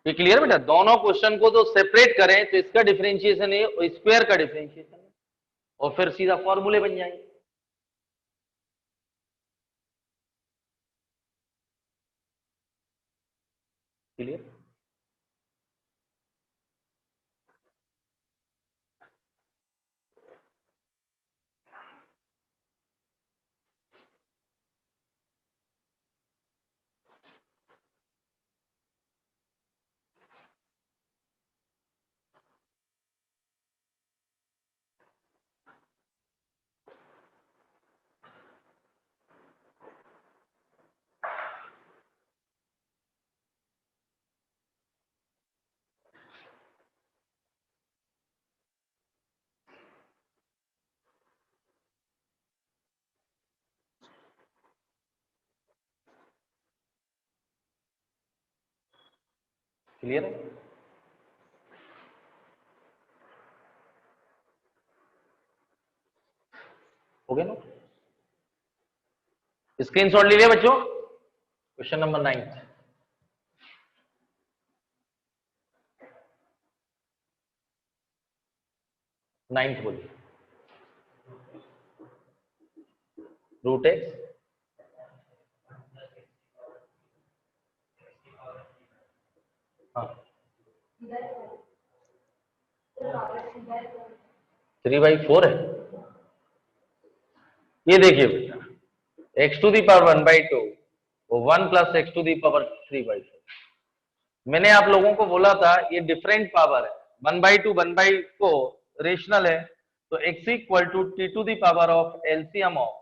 ये क्लियर बेटा, दोनों क्वेश्चन को तो सेपरेट करें तो इसका डिफरेंशिएशन है और स्क्वायर का डिफरेंशिएशन है, और फिर सीधा फॉर्मूले बन जाएंगे। क्लियर, क्लियर है? हो गया ना? स्क्रीनशॉट ले लिया बच्चों? क्वेश्चन नंबर 9 9th बोलिए। रूट एक्स हाँ 3/4 है। ये देखिए बेटा, x टू दी पावर 1/2 वो 1 plus x to the power 3/4। मैंने आप लोगों को बोला था ये डिफरेंट पावर है, 1/2 1/4 रेशनल है, तो x equal to t to the power of LCM of,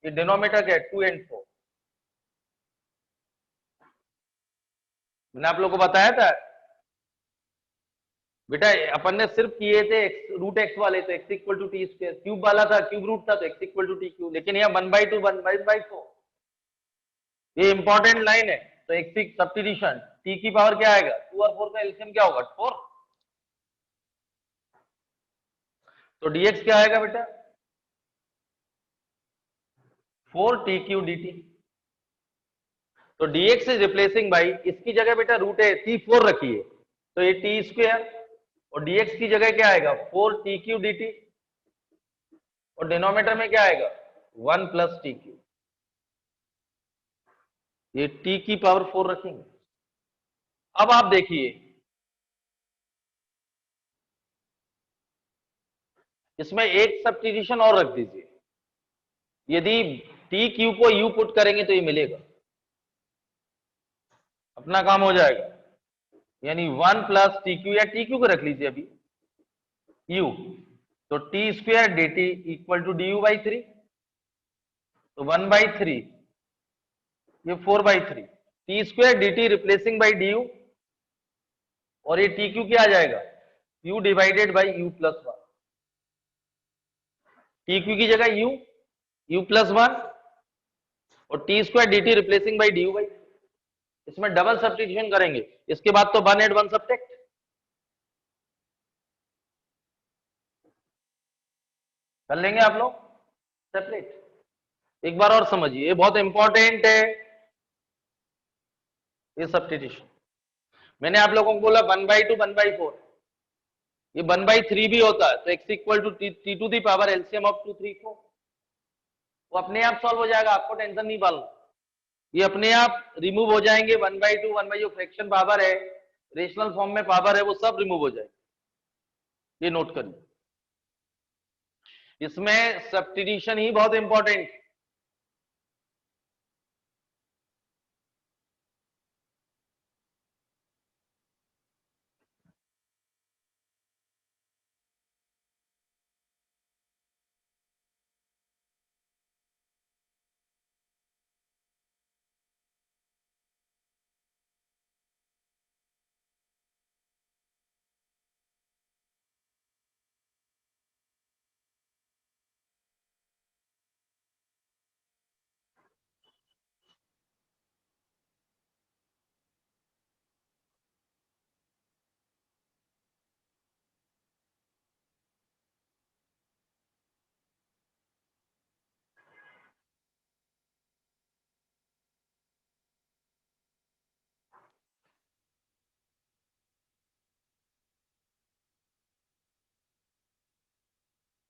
ये डिनोमिनेटर क्या है 2 and 4। मैंने आप लोगों को बताया था बेटा, अपन ने सिर्फ किए थे रूट एक्स वाले, तो x equal to t square, cube वाला था क्यूब रूट था तो x equal to t cube, लेकिन यहाँ 1/2 1/4 ये इंपॉर्टेंट लाइन है। तो एक्स सब्स्टिट्यूशन टी की पावर क्या आएगा 2 और 4 का एलसीएम क्या होगा 4, तो dx क्या आएगा बेटा 4 टी क्यू डी टी। तो dx इज रिप्लेसिंग बाई, इसकी जगह बेटा रूट है टी 4 रखिए तो ये टी स्क्वायर, और dx की जगह क्या आएगा 4 टी क्यू डी टी, और डिनोमिनेटर में क्या आएगा 1 प्लस टी क्यू, ये t की पावर 4 रखेंगे। अब आप देखिए इसमें एक सब्स्टिट्यूशन और रख दीजिए, यदि टी क्यू को यू पुट करेंगे तो ये मिलेगा, अपना काम हो जाएगा, यानी 1 प्लस टी क्यू, या टी क्यू को रख लीजिए अभी u, तो t square d t equal to d u by 3, तो 1/3 ये 4/3 t square d t replacing by d u, और ये टी क्यू क्या आ जाएगा u divided by u plus 1, t cube की जगह u प्लस 1 और t square d t replacing by d u by, इसमें डबल सब्स्टिट्यूशन करेंगे, इसके बाद तो 1 एड 1 सब्ट्रैक्ट, कर लेंगे आप लोग सेपरेट। एक बार और समझिए, ये बहुत इंपॉर्टेंट है ये सब्स्टिट्यूशन। मैंने आप लोगों को बोला 1/2 1/4, ये 1/3 भी होता है, तो x equal to t to the power LCM of 2 3 4, वो अपने आप सॉल्व हो जाएगा, आपको टेंशन नहीं पालना, ये अपने आप रिमूव हो जाएंगे। 1/2 1/2 फ्रैक्शन पावर है, रेशनल फॉर्म में पावर है, वो सब रिमूव हो जाएगी, ये नोट करिए। इसमें सब्स्टिट्यूशन ही बहुत इंपॉर्टेंट।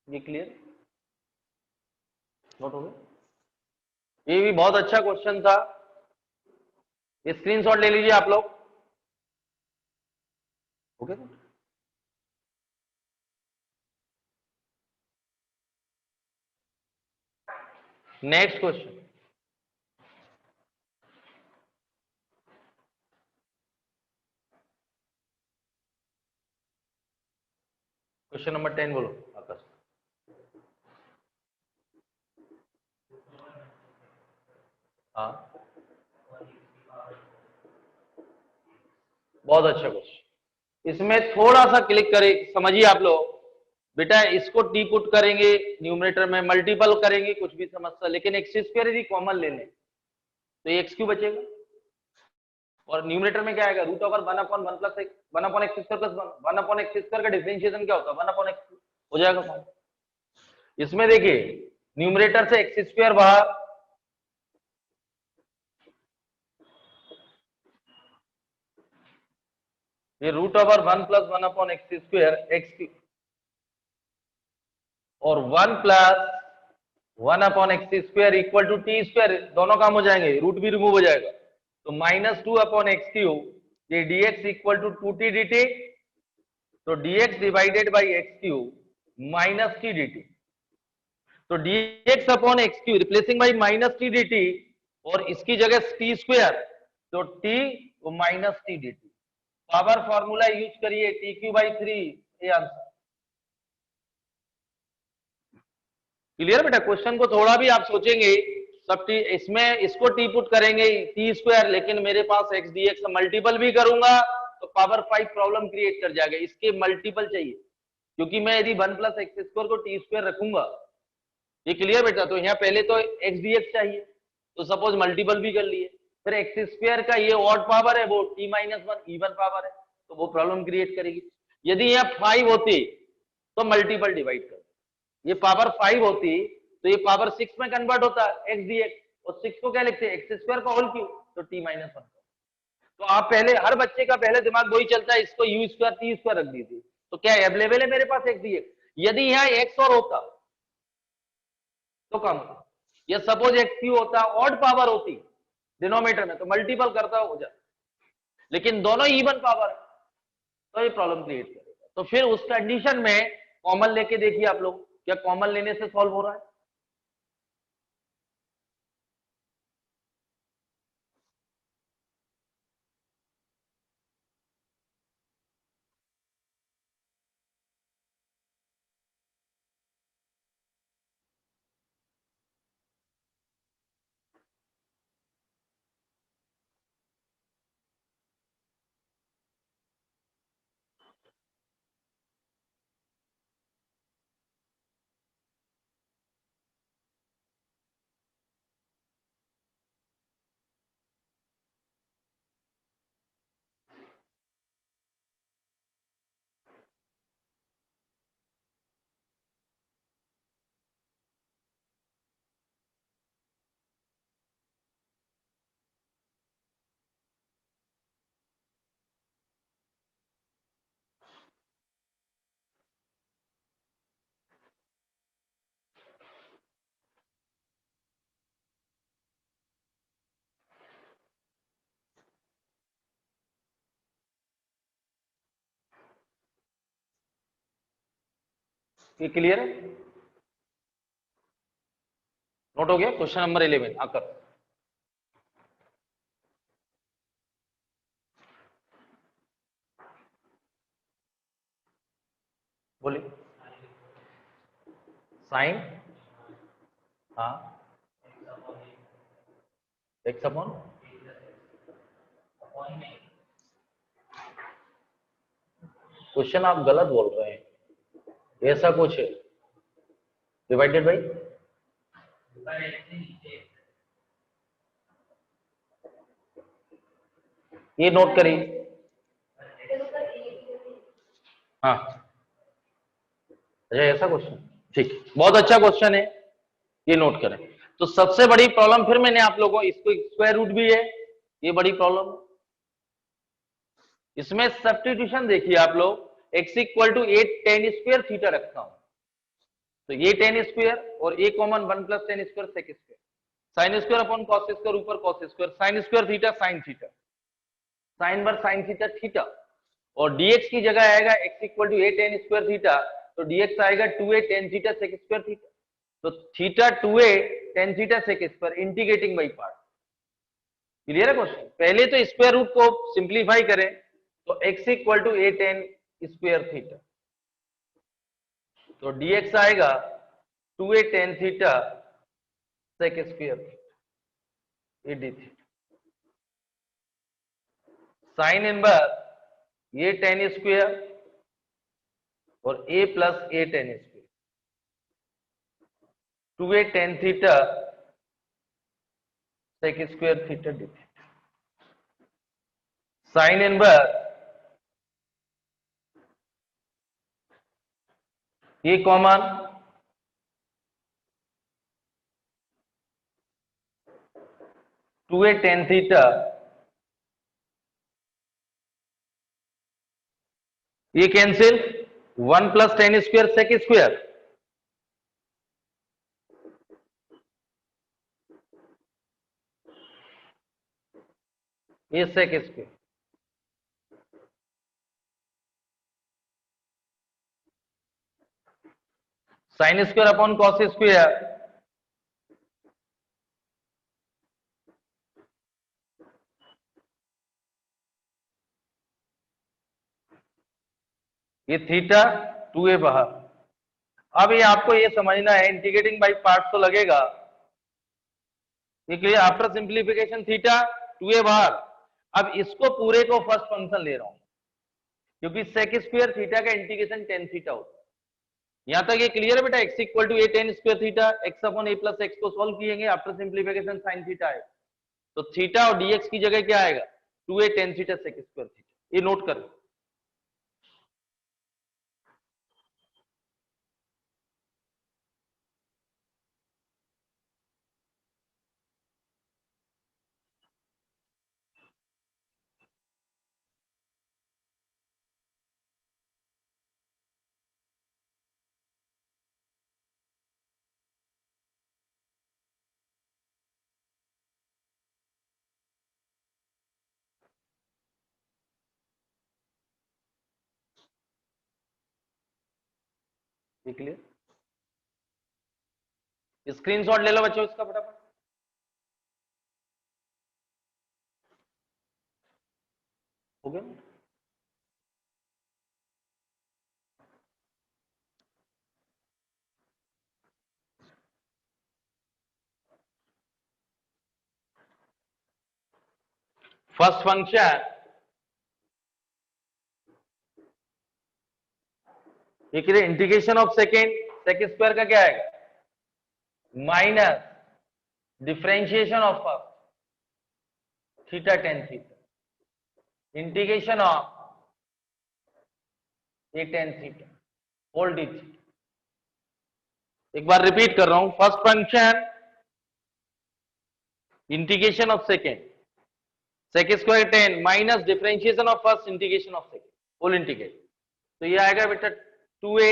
ये क्लियर नोट हो गया? ये भी बहुत अच्छा क्वेश्चन था, स्क्रीनशॉट ले लीजिए आप लोग। Okay, next question, question number 10 बोलो आकाश। हाँ, बहुत अच्छा क्वेश्चन। इसमें थोड़ा सा क्लिक करें, समझिए आप लोग बेटा, इसको टी पुट करेंगे न्यूमरेटर में, मल्टीपल करेंगे कुछ भी समझता, लेकिन एक्स स्क्वायर यदि कॉमन ले लें तो एक्स क्यू बचेगा, और न्यूमरेटर में क्या आएगा, root over 1/1 plus 1/x square plus 1/x square का डिफरेंशिएशन क्या होता है, 1/x हो जाएगा फॉर्म। इसमें देखिए न्यूमरेटर से एक्स स्क्वायर बाहर, ये root over 1 plus 1/x square x और 1 plus 1/x square equal to t square, दोनों काम हो जाएंगे, रूट भी रिमूव हो जाएगा, तो -2/x3 ये dx equal to 2t dt, तो dx divided by x3 minus t dt, तो dx upon x3 replacing by minus t dt और इसकी जगह टी स्क्वायर, तो t minus t dt, power formula use करिए tq/3, ये answer. Clear बेटा, question को थोड़ा भी आप सोचेंगे सब टी, इसमें इसको टी पुट करेंगे टी स्क्वायर, लेकिन मेरे पास एक्स डी एक्स मल्टीपल भी करूंगा तो पावर 5 प्रॉब्लम क्रिएट कर जाएगा, इसके मल्टीपल चाहिए, क्योंकि मैं यदि 1 प्लस एक्स स्क्वायर को टी स्क्वायर रखूंगा, ये क्लियर बेटा, तो यहाँ पहले तो एक्स डी एक्स चाहिए, तो सपोज मल्टीपल भी कर लिए, फिर एक्स स्क्वायर का ये ऑड पावर है वो t-1 इवन पावर है, तो वो प्रॉब्लम क्रिएट करेगी। यदि यहाँ 5 होती तो मल्टीपल डिवाइड कर, ये पावर 5 होती तो ये पावर 6 में कन्वर्ट होता एक्स डी एक्स, और 6 को क्या लिखते हैं एक्स स्क्वायर का होल क्यूब, तो t-1। तो आप पहले, हर बच्चे का पहले दिमाग वही चलता है, इसको यू स्क्वायर टी स्क्वायर रख दीजिए, तो क्या अवेलेबल है मेरे पास एक्स डी एक्स, यदि यहाँ एक्स और होता तो कम, या सपोज एक्स क्यू होता, ऑड पावर होती डिनोमिनेटर में, तो मल्टीपल करता हो जाता, लेकिन दोनों इवन पावर है, तो ये प्रॉब्लम क्रिएट करेगा। तो फिर उस कंडीशन में कॉमन लेके देखिए आप लोग, क्या कॉमन लेने से सॉल्व हो रहा है? ये क्लियर है, नोट हो गया? क्वेश्चन नंबर 11 आकर बोलिए। साइन, हाँ, एक्स अपॉन, क्वेश्चन आप गलत बोल रहे हैं, ऐसा कुछ है, डिवाइडेड बाई, ये नोट करिए, हाँ, अच्छा ऐसा क्वेश्चन, ठीक, बहुत अच्छा क्वेश्चन है, ये नोट करें। तो सबसे बड़ी प्रॉब्लम, फिर मैंने आप लोगों को, इसको स्क्वायर रूट भी है, ये बड़ी प्रॉब्लम, इसमें सब्स्टिट्यूशन देखिए आप लोग, x equal to 8 tan square theta रखता हूं, तो ये tan स्क्वायर और a common 1 plus tan square sec square, sine square upon cos square ऊपर cos square, sine square theta sine theta, sine वर साइन थीटा थीटा, और dx की जगह आएगा x equal to 8 tan square theta, तो dx आएगा 2a tan theta sec square theta, तो theta 2a tan theta sec square, integrating by part. Clear है question? पहले तो स्क्वायर रूट को सिंप्लीफाई करें, तो x equal to 8 tan square theta, तो dx आएगा 2a tan theta sec square, ये डी थीटा, साइन इनवर्स ये tan स्क्वायर और a plus a tan square, 2a tan theta sec square theta d theta. Sine inverse ये common, two a tan theta ये cancel, 1 + tan² sec square, ये sec square, sine square upon cos square, ये theta 2a बाहर। अब ये आपको ये समझना है, इंटीग्रेटिंग बाई पार्ट्स तो लगेगा, ये clear. After simplification theta 2a बाहर। अब इसको पूरे को फर्स्ट फंक्शन ले रहा हूं, क्योंकि सेक स्क्वायर थीटा का इंटीग्रेशन टेन थीटा होता है। यहां तक ये क्लियर है बेटा, x equal to a tan square theta, x upon a plus x को सॉल्व किएंगे, आफ्टर सिंप्लीफिकेशन साइन थीटा आएगा, तो थीटा और dx की जगह क्या आएगा, 2a tan theta sec square theta. ये नोट कर, ये क्लियर। स्क्रीनशॉट ले लो बच्चों इसका फटाफट। हो गया। फर्स्ट फंक्शन ये कह रहे integration of second sec square का क्या है, minus differentiation of first theta tan theta integration of a tan theta whole d theta. एक बार रिपीट कर रहा हूं, first function integration of second sec square tan minus differentiation of first integration of second whole integrate, तो ये आएगा बेटा 2a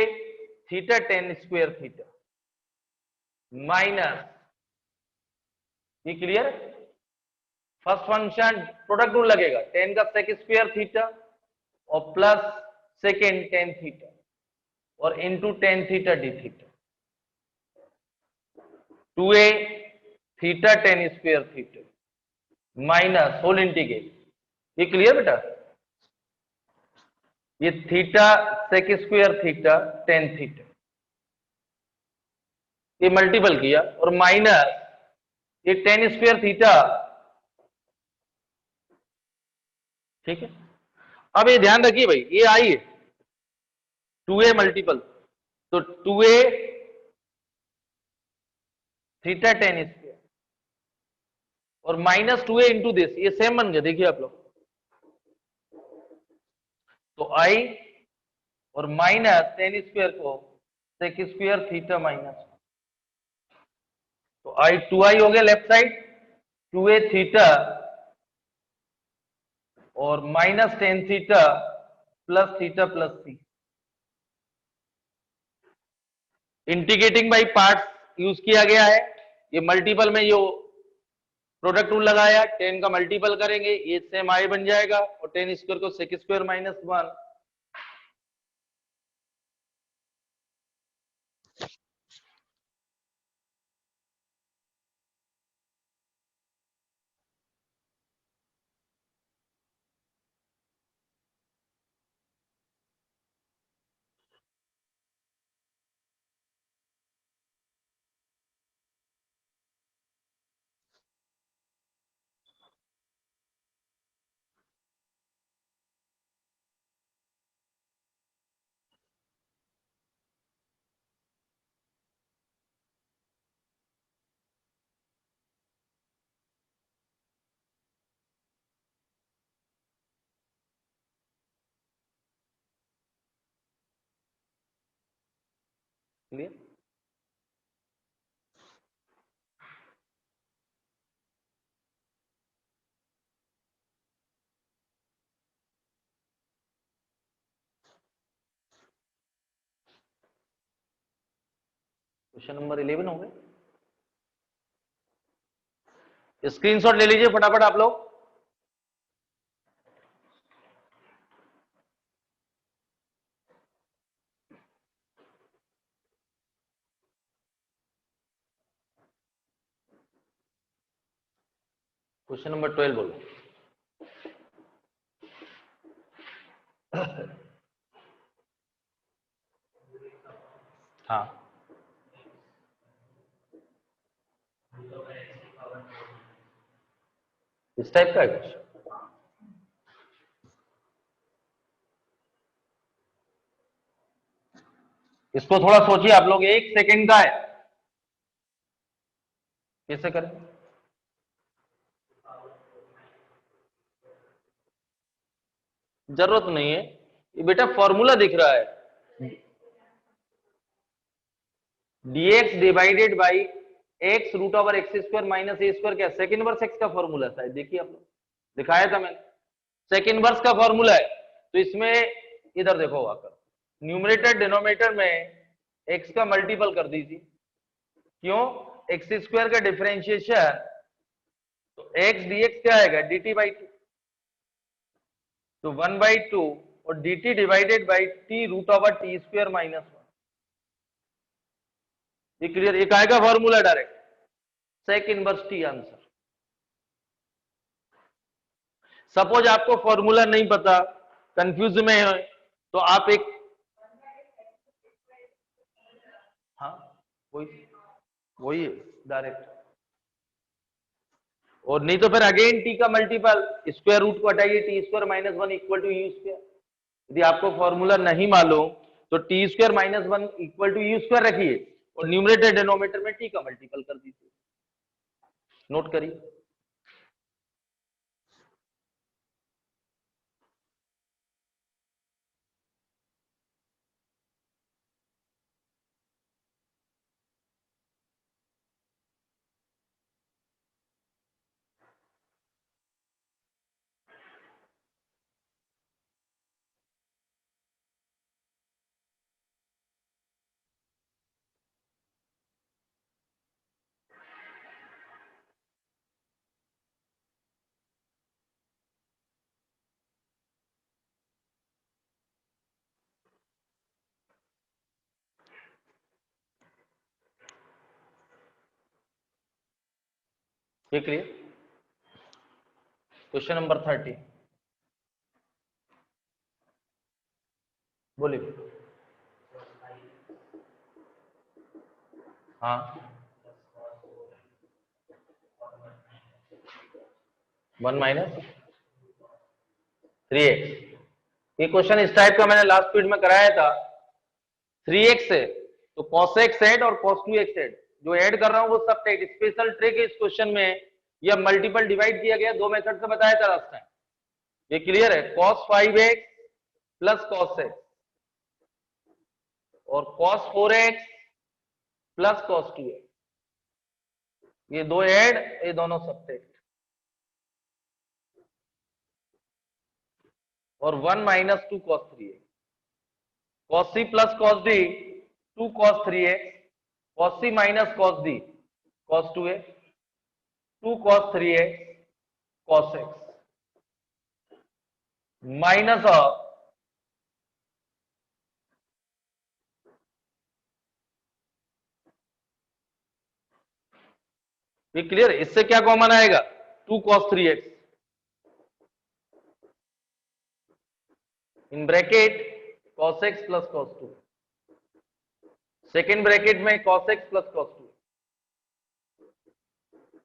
theta tan square theta minus, ये clear. First function product rule लगेगा, टेन का सेक स्क्वायर थीटा और plus second tan theta और into tan theta d theta, 2a theta tan square theta minus whole integrate, ये clear बेटा। ये theta sec square theta tan theta ये multiple किया और माइनस ये टेन स्क्वायर थीटा, ठीक है। अब ये ध्यान रखिए भाई, ये आई है 2a मल्टीपल, तो 2a थीटा टेन स्क्वायर और माइनस 2a इंटू दिस, ये सेम बन गया, देखिए आप लोग। तो आई और माइनस टेन स्क्वायर को सेक स्क्वायर थीटा माइनस, तो आई 2i हो गया लेफ्ट साइड, 2a थीटा और minus tan theta plus c. Integrating by parts use किया गया है, ये मल्टीपल में जो प्रोडक्ट रूल लगाया, टेन का मल्टीपल करेंगे ये सेम आई बन जाएगा और टेन स्क्वायर को sec square minus one. Clear? Question number 11 हो गए। स्क्रीनशॉट ले लीजिए फटाफट आप लोग। क्वेश्चन नंबर 12 बोलो। हाँ, इस टाइप का है क्वेश्चन। इसको थोड़ा सोचिए आप लोग, 1 सेकेंड का है, कैसे करें? जरूरत नहीं है, ये बेटा फॉर्मूला दिख रहा है, dx divided by x root over x square minus a square, क्या सेकंड वर्स एक्स का फॉर्मूला था, देखिए आप लोग, दिखाया था मैंने, सेकंड वर्स का फॉर्मूला है। तो इसमें इधर देखो आकर, न्यूमरेटर डिनोमिनेटर में x का मल्टीपल कर दीजिए, क्यों? एक्स स्क्वायर का डिफरेंशिएशन, तो x dx क्या आएगा, dt बाई टू, तो 1/2 और dt divided by t root over t square minus 1। ये क्लियर? एक आएगा formula direct, sec inverse t answer. Suppose आपको फॉर्मूला नहीं पता, कंफ्यूज में है, तो आप एक, हाँ वही वही है डायरेक्ट, और नहीं तो फिर अगेन टी का मल्टीपल, स्क्वायर रूट को हटाइए, t square minus 1 equal to u square. यदि आपको फॉर्मूला नहीं मालूम तो t square minus 1 equal to u square रखिए और न्यूमरेटर डिनोमिनेटर में टी का मल्टीपल कर दीजिए। नोट करिए। ये क्लियर? क्वेश्चन नंबर 30 बोलिए। हाँ, 1 माइनस 3x, ये क्वेश्चन इस टाइप का मैंने लास्ट पीरियड में कराया था। 3x है तो cos x ऐड और cos 2x ऐड, जो ऐड कर रहा हूं वो सब टेक स्पेशल ट्रिक है इस क्वेश्चन में, यह मल्टीपल डिवाइड किया गया, दो मेथड से बताया था लास्ट टाइम। ये क्लियर है? cos 5x plus cos x और cos 4x plus cos 2x, ये दो ऐड, ये दोनों सब्ट्रैक्ट, और 1 minus 2 cos 3x, cos c plus cos d 2 cos 3x, cos c minus cos d cos 2x, 2 cos 3x cos x minus of, ये clear है? इससे क्या common आएगा, 2 cos 3x in bracket cos x plus cos 2, second bracket में cos x plus cos 2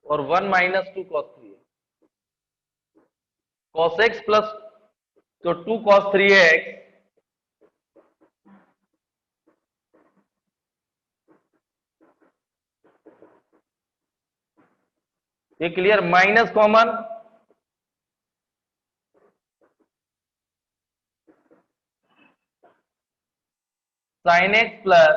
और 1 minus 2 cos 3x, cos x plus, तो 2 cos 3x, ये clear? Minus common, sin x plus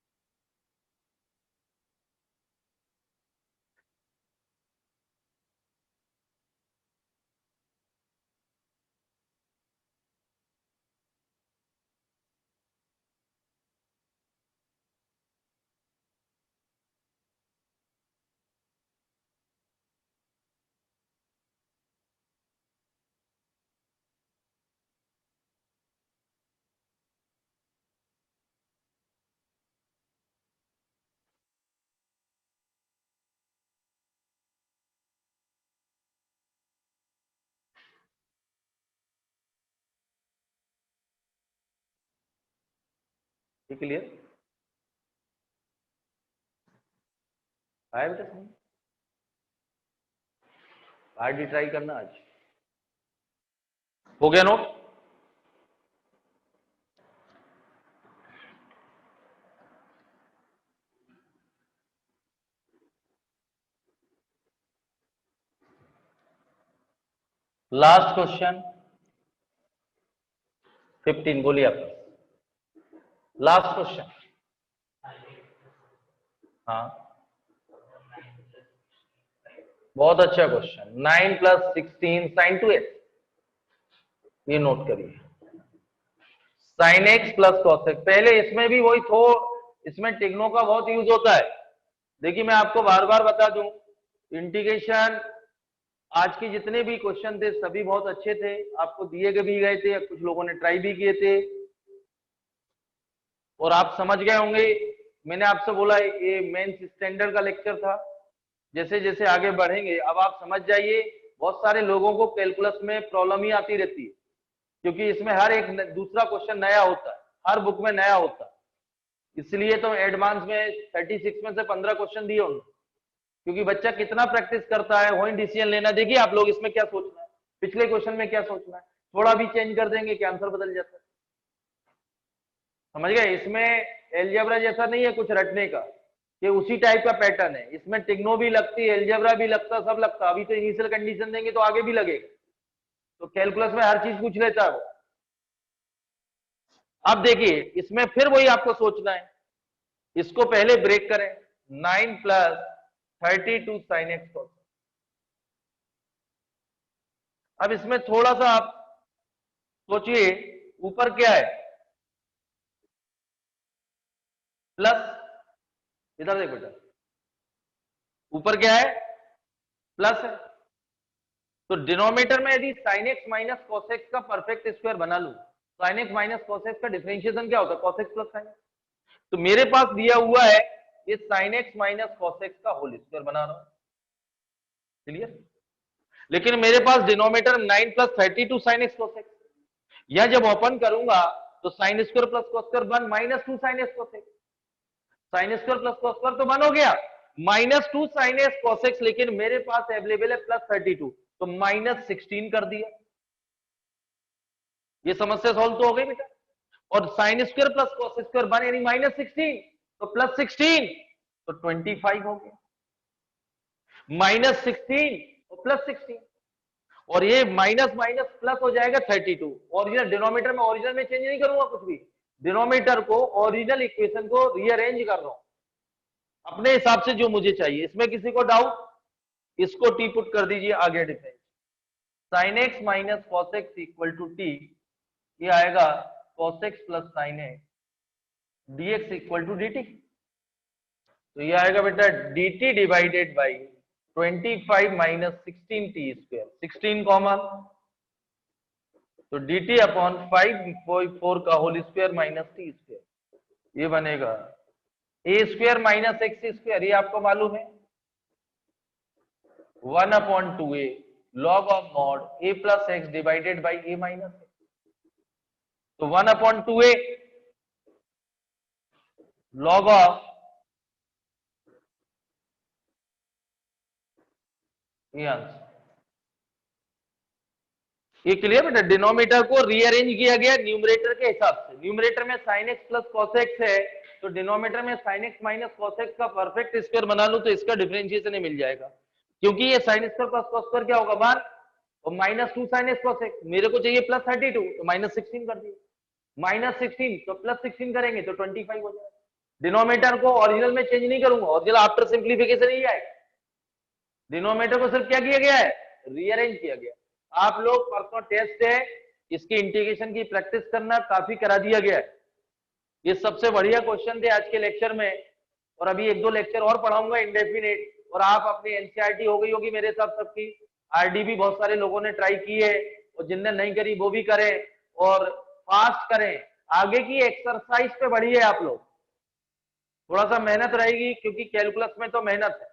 clear आया बेटा? समझ आरडी ट्राई करना आज। हो गया नोट? लास्ट क्वेश्चन 15 बोलिए आप। Last question. हाँ बहुत अच्छा क्वेश्चन। 9 + 16 sin 2x, ये नोट करिए। sin x + cos x, पहले इसमें भी वही थो, इसमें टिग्नो का बहुत यूज होता है। देखिए मैं आपको बार बार बता दूं, इंटीग्रेशन आज के जितने भी क्वेश्चन थे सभी बहुत अच्छे थे, आपको दिए भी गए थे, कुछ लोगों ने ट्राई भी किए थे और आप समझ गए होंगे। मैंने आपसे बोला ये मेंस स्टैंडर्ड का लेक्चर था, जैसे जैसे आगे बढ़ेंगे अब आप समझ जाइए। बहुत सारे लोगों को कैलकुलस में प्रॉब्लम ही आती रहती है, क्योंकि इसमें हर एक दूसरा क्वेश्चन नया होता है, हर बुक में नया होता है, इसलिए तो एडवांस में 36 में से 15 क्वेश्चन दिए उन्होंने, क्योंकि बच्चा कितना प्रैक्टिस करता है वही डिसीजन लेना। देखिए आप लोग इसमें क्या सोचना है, पिछले क्वेश्चन में क्या सोचना है, थोड़ा भी चेंज कर देंगे कि आंसर बदल जाता है। समझ गए? इसमें एलजेब्रा जैसा नहीं है कुछ रटने का, कि उसी टाइप का पैटर्न है। इसमें टिग्नो भी लगती है, एलजेब्रा भी लगता, सब लगता। अभी तो इनिशियल कंडीशन देंगे तो आगे भी लगेगा, तो कैलकुलस में हर चीज पूछ लेता है वो। अब देखिए इसमें फिर वही आपको सोचना है, इसको पहले ब्रेक करें। 9 + 32 sin x cos। अब इसमें थोड़ा सा आप सोचिए, ऊपर क्या है प्लस, इधर देख बेटा, ऊपर क्या है प्लस है, तो डिनोमिनेटर में यदि sin x - cos x का परफेक्ट स्क्वायर बना लूं, sin x - cos x का डिफरेंशिएशन क्या होता है cos x + sin x। तो मेरे पास दिया हुआ है ये sin x - cos x का होल स्क्वायर बना रहा हूं, क्लियर? लेकिन मेरे पास denominator 9 + 32 sin x cos x, यह जब ओपन करूंगा तो sin square + cos square 1 - 2 sin x cos x, sin square + cos square तो 1 हो गया, -2 sin x cos x, लेकिन मेरे पास अवेलेबल है +32, तो -16 कर दिया। ये समस्या सॉल्व तो हो गई बेटा। और sin स्क्वायर + cos स्क्वायर 1 यानी -16, तो +16 तो 25 हो गया, -16 और +16, और ये माइनस माइनस प्लस हो जाएगा 32। ओरिजिनल डिनोमिनेटर में, ओरिजिनल में चेंज नहीं करूंगा कुछ भी, डिनोमिनेटर को ओरिजिनल इक्वेशन को रीअरेंज कर रहा हूं अपने हिसाब से जो मुझे चाहिए। इसमें किसी को डाउट? इसको टी पुट कर दीजिए आगे। Difference sin x - cos x = t, ये आएगा cos x + sin x dx = dt। तो ये आएगा बेटा dt divided by 25 - 16t², 16 common, तो dt अपॉन 5/4 का होल स्क्वायर -t², ये बनेगा a² - x², ये आपको मालूम है 1/2a log of mod a + x divided by a - x, तो 1/2a log ऑफ ये आंसर। ये क्लियर बेटा? डिनोमिनेटर को रीअरेंज किया गया न्यूमरेटर के हिसाब से। न्यूमरेटर में sin x + cos x है, तो डिनोमिनेटर में sin x - cos x का परफेक्ट स्क्वायर बना लूं तो इसका डिफरेंशिएशन ही मिल जाएगा, क्योंकि ये sin स्क्वायर + cos स्क्वायर क्या होगा 1 और -2 sin x cos x, मेरे को चाहिए +32 तो -16 कर दिया, -16 तो +16 करेंगे तो 25 हो जाएगा। डिनोमिनेटर को ओरिजिनल में चेंज नहीं करूंगा, ओरिजिनल आफ्टर सिंप्लीफिकेशन ही आएगा। डिनोमिनेटर को सिर्फ क्या किया गया है, रीअरेंज किया गया। आप लोग परसों टेस्ट है, इसकी इंटीग्रेशन की प्रैक्टिस करना, काफी करा दिया गया है। ये सबसे बढ़िया क्वेश्चन थे आज के लेक्चर में, और अभी 1-2 लेक्चर और पढ़ाऊंगा इंडेफिनिट। और आप अपनी एनसीईआरटी हो गई होगी मेरे साथ सबकी, आरडी भी बहुत सारे लोगों ने ट्राई की है, और जिनने नहीं करी वो भी करें और फास्ट करें। आगे की एक्सरसाइज पे बढ़िए आप लोग, थोड़ा सा मेहनत रहेगी, क्योंकि कैलकुलस में तो मेहनत है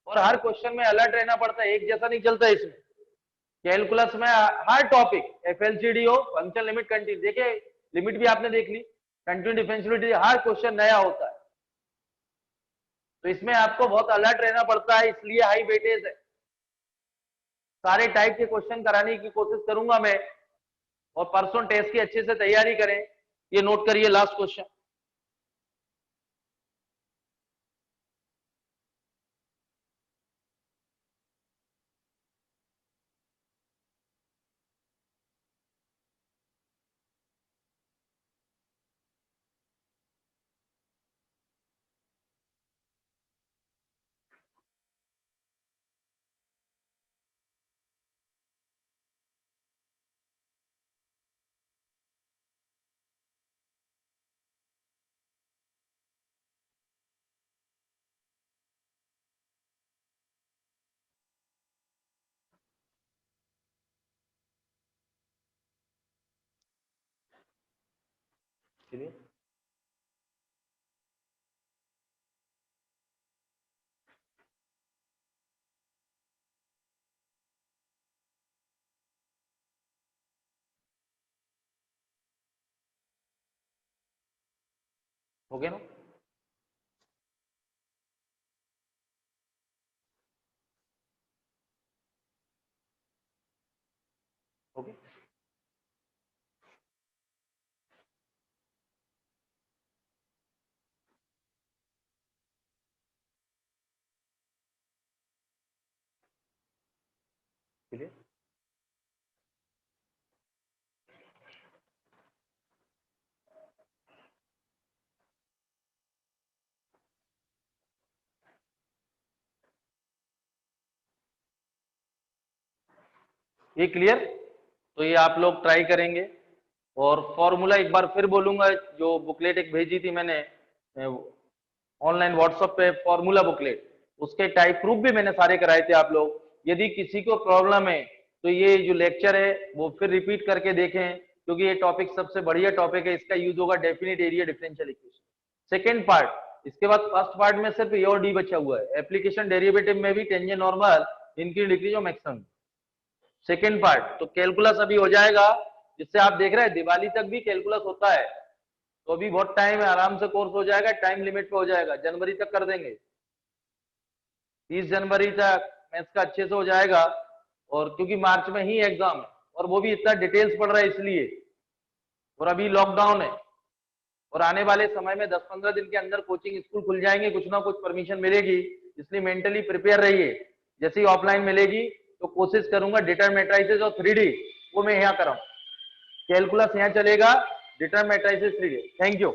और हर क्वेश्चन में अलर्ट रहना पड़ता है, एक जैसा नहीं चलता है इसमें। कैलकुलस में हर टॉपिक, एफएलसीडी हो, फंक्शन लिमिट कंटिन्यू, देखिए लिमिट भी आपने देख ली, कंटिन्यू डिफरेंशियबिलिटी हर क्वेश्चन नया होता है, तो इसमें आपको बहुत अलर्ट रहना पड़ता है, इसलिए हाई वेटेज है। सारे टाइप के क्वेश्चन कराने की कोशिश करूंगा मैं, और परसों टेस्ट की अच्छे से तैयारी करें। ये नोट करिए लास्ट क्वेश्चन। चलिए हो गया ना? ओके, चलिए ये क्लियर। तो ये आप लोग ट्राई करेंगे, और फॉर्मूला एक बार फिर बोलूंगा, जो बुकलेट एक भेजी थी मैंने ऑनलाइन व्हाट्सएप पे, फॉर्मूला बुकलेट, उसके टाइप प्रूफ भी मैंने सारे कराए थे। आप लोग यदि किसी को प्रॉब्लम है तो ये जो लेक्चर है वो फिर रिपीट करके देखें, क्योंकि ये टॉपिक सबसे बढ़िया टॉपिक है, इसका यूज होगा definite area differential equation second part. इसके बाद फर्स्ट पार्ट में सिर्फ ए और डी बचा हुआ है, एप्लीकेशन डेरिवेटिव में भी टेंजेंट नॉर्मल, इनकी डिक्रीज और मैक्सिमम, सेकेंड पार्ट। तो कैलकुलस अभी हो जाएगा, जिससे आप देख रहे हैं दिवाली तक भी कैलकुलस होता है, तो अभी बहुत टाइम है, आराम से कोर्स हो जाएगा, टाइम लिमिट पे हो जाएगा, जनवरी तक कर देंगे, 30 जनवरी तक मैथ्स का अच्छे से हो जाएगा। और क्योंकि मार्च में ही एग्जाम है, और वो भी इतना डिटेल्स पढ़ रहा है इसलिए, और अभी लॉकडाउन है, और आने वाले समय में 10-15 दिन के अंदर कोचिंग स्कूल खुल जाएंगे, कुछ ना कुछ परमिशन मिलेगी, इसलिए मेंटली प्रिपेयर रहिए। जैसे ही ऑफलाइन मिलेगी तो कोशिश करूंगा डिटरमिनेंट मैट्रिसेस और 3D वो मैं यहाँ कराऊं, कैलकुलस यहाँ चलेगा, determinant matrices 3D। Thank you.